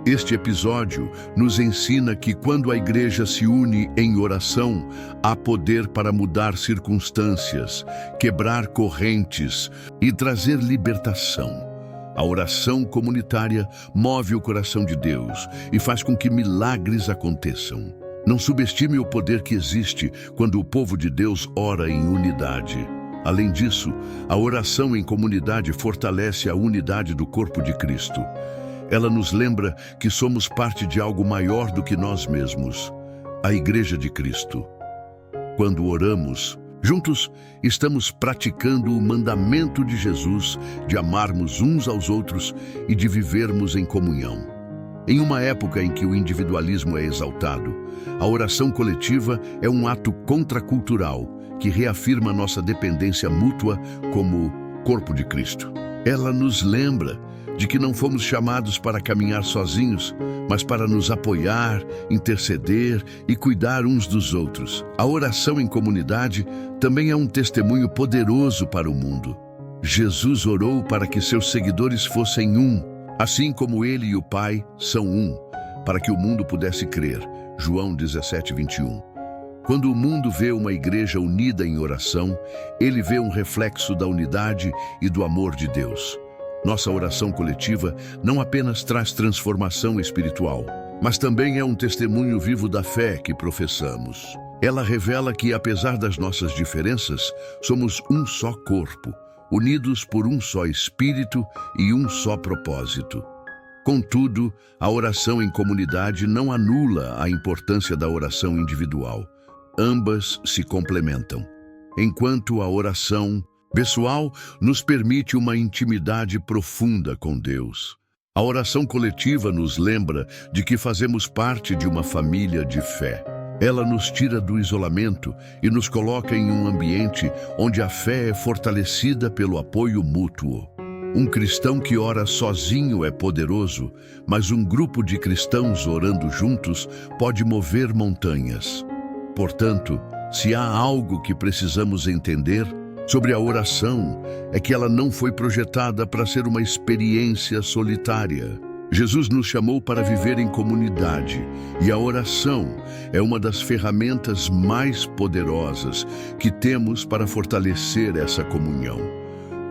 Este episódio nos ensina que quando a igreja se une em oração, há poder para mudar circunstâncias, quebrar correntes e trazer libertação. A oração comunitária move o coração de Deus e faz com que milagres aconteçam. Não subestime o poder que existe quando o povo de Deus ora em unidade. Além disso, a oração em comunidade fortalece a unidade do corpo de Cristo. Ela nos lembra que somos parte de algo maior do que nós mesmos, a Igreja de Cristo. Quando oramos, juntos, estamos praticando o mandamento de Jesus de amarmos uns aos outros e de vivermos em comunhão. Em uma época em que o individualismo é exaltado, a oração coletiva é um ato contracultural que reafirma nossa dependência mútua como corpo de Cristo. Ela nos lembra de que não fomos chamados para caminhar sozinhos, mas para nos apoiar, interceder e cuidar uns dos outros. A oração em comunidade também é um testemunho poderoso para o mundo. Jesus orou para que seus seguidores fossem um, assim como ele e o Pai são um, para que o mundo pudesse crer. João 17:21. Quando o mundo vê uma igreja unida em oração, ele vê um reflexo da unidade e do amor de Deus. Nossa oração coletiva não apenas traz transformação espiritual, mas também é um testemunho vivo da fé que professamos. Ela revela que, apesar das nossas diferenças, somos um só corpo, unidos por um só espírito e um só propósito. Contudo, a oração em comunidade não anula a importância da oração individual. Ambas se complementam. Enquanto a oração pessoal nos permite uma intimidade profunda com Deus, a oração coletiva nos lembra de que fazemos parte de uma família de fé. Ela nos tira do isolamento e nos coloca em um ambiente onde a fé é fortalecida pelo apoio mútuo. Um cristão que ora sozinho é poderoso, mas um grupo de cristãos orando juntos pode mover montanhas. Portanto, se há algo que precisamos entender sobre a oração, é que ela não foi projetada para ser uma experiência solitária. Jesus nos chamou para viver em comunidade, e a oração é uma das ferramentas mais poderosas que temos para fortalecer essa comunhão.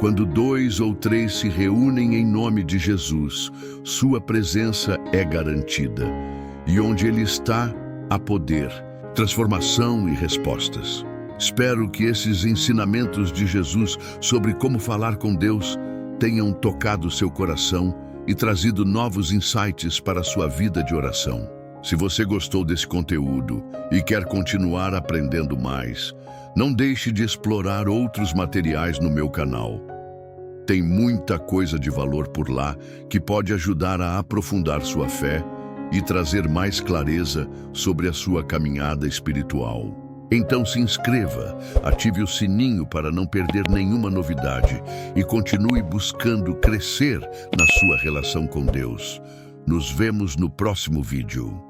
Quando 2 ou 3 se reúnem em nome de Jesus, sua presença é garantida. E onde ele está, há poder, transformação e respostas. Espero que esses ensinamentos de Jesus sobre como falar com Deus tenham tocado seu coração e trazido novos insights para a sua vida de oração. Se você gostou desse conteúdo e quer continuar aprendendo mais, não deixe de explorar outros materiais no meu canal. Tem muita coisa de valor por lá que pode ajudar a aprofundar sua fé e trazer mais clareza sobre a sua caminhada espiritual. Então se inscreva, ative o sininho para não perder nenhuma novidade e continue buscando crescer na sua relação com Deus. Nos vemos no próximo vídeo.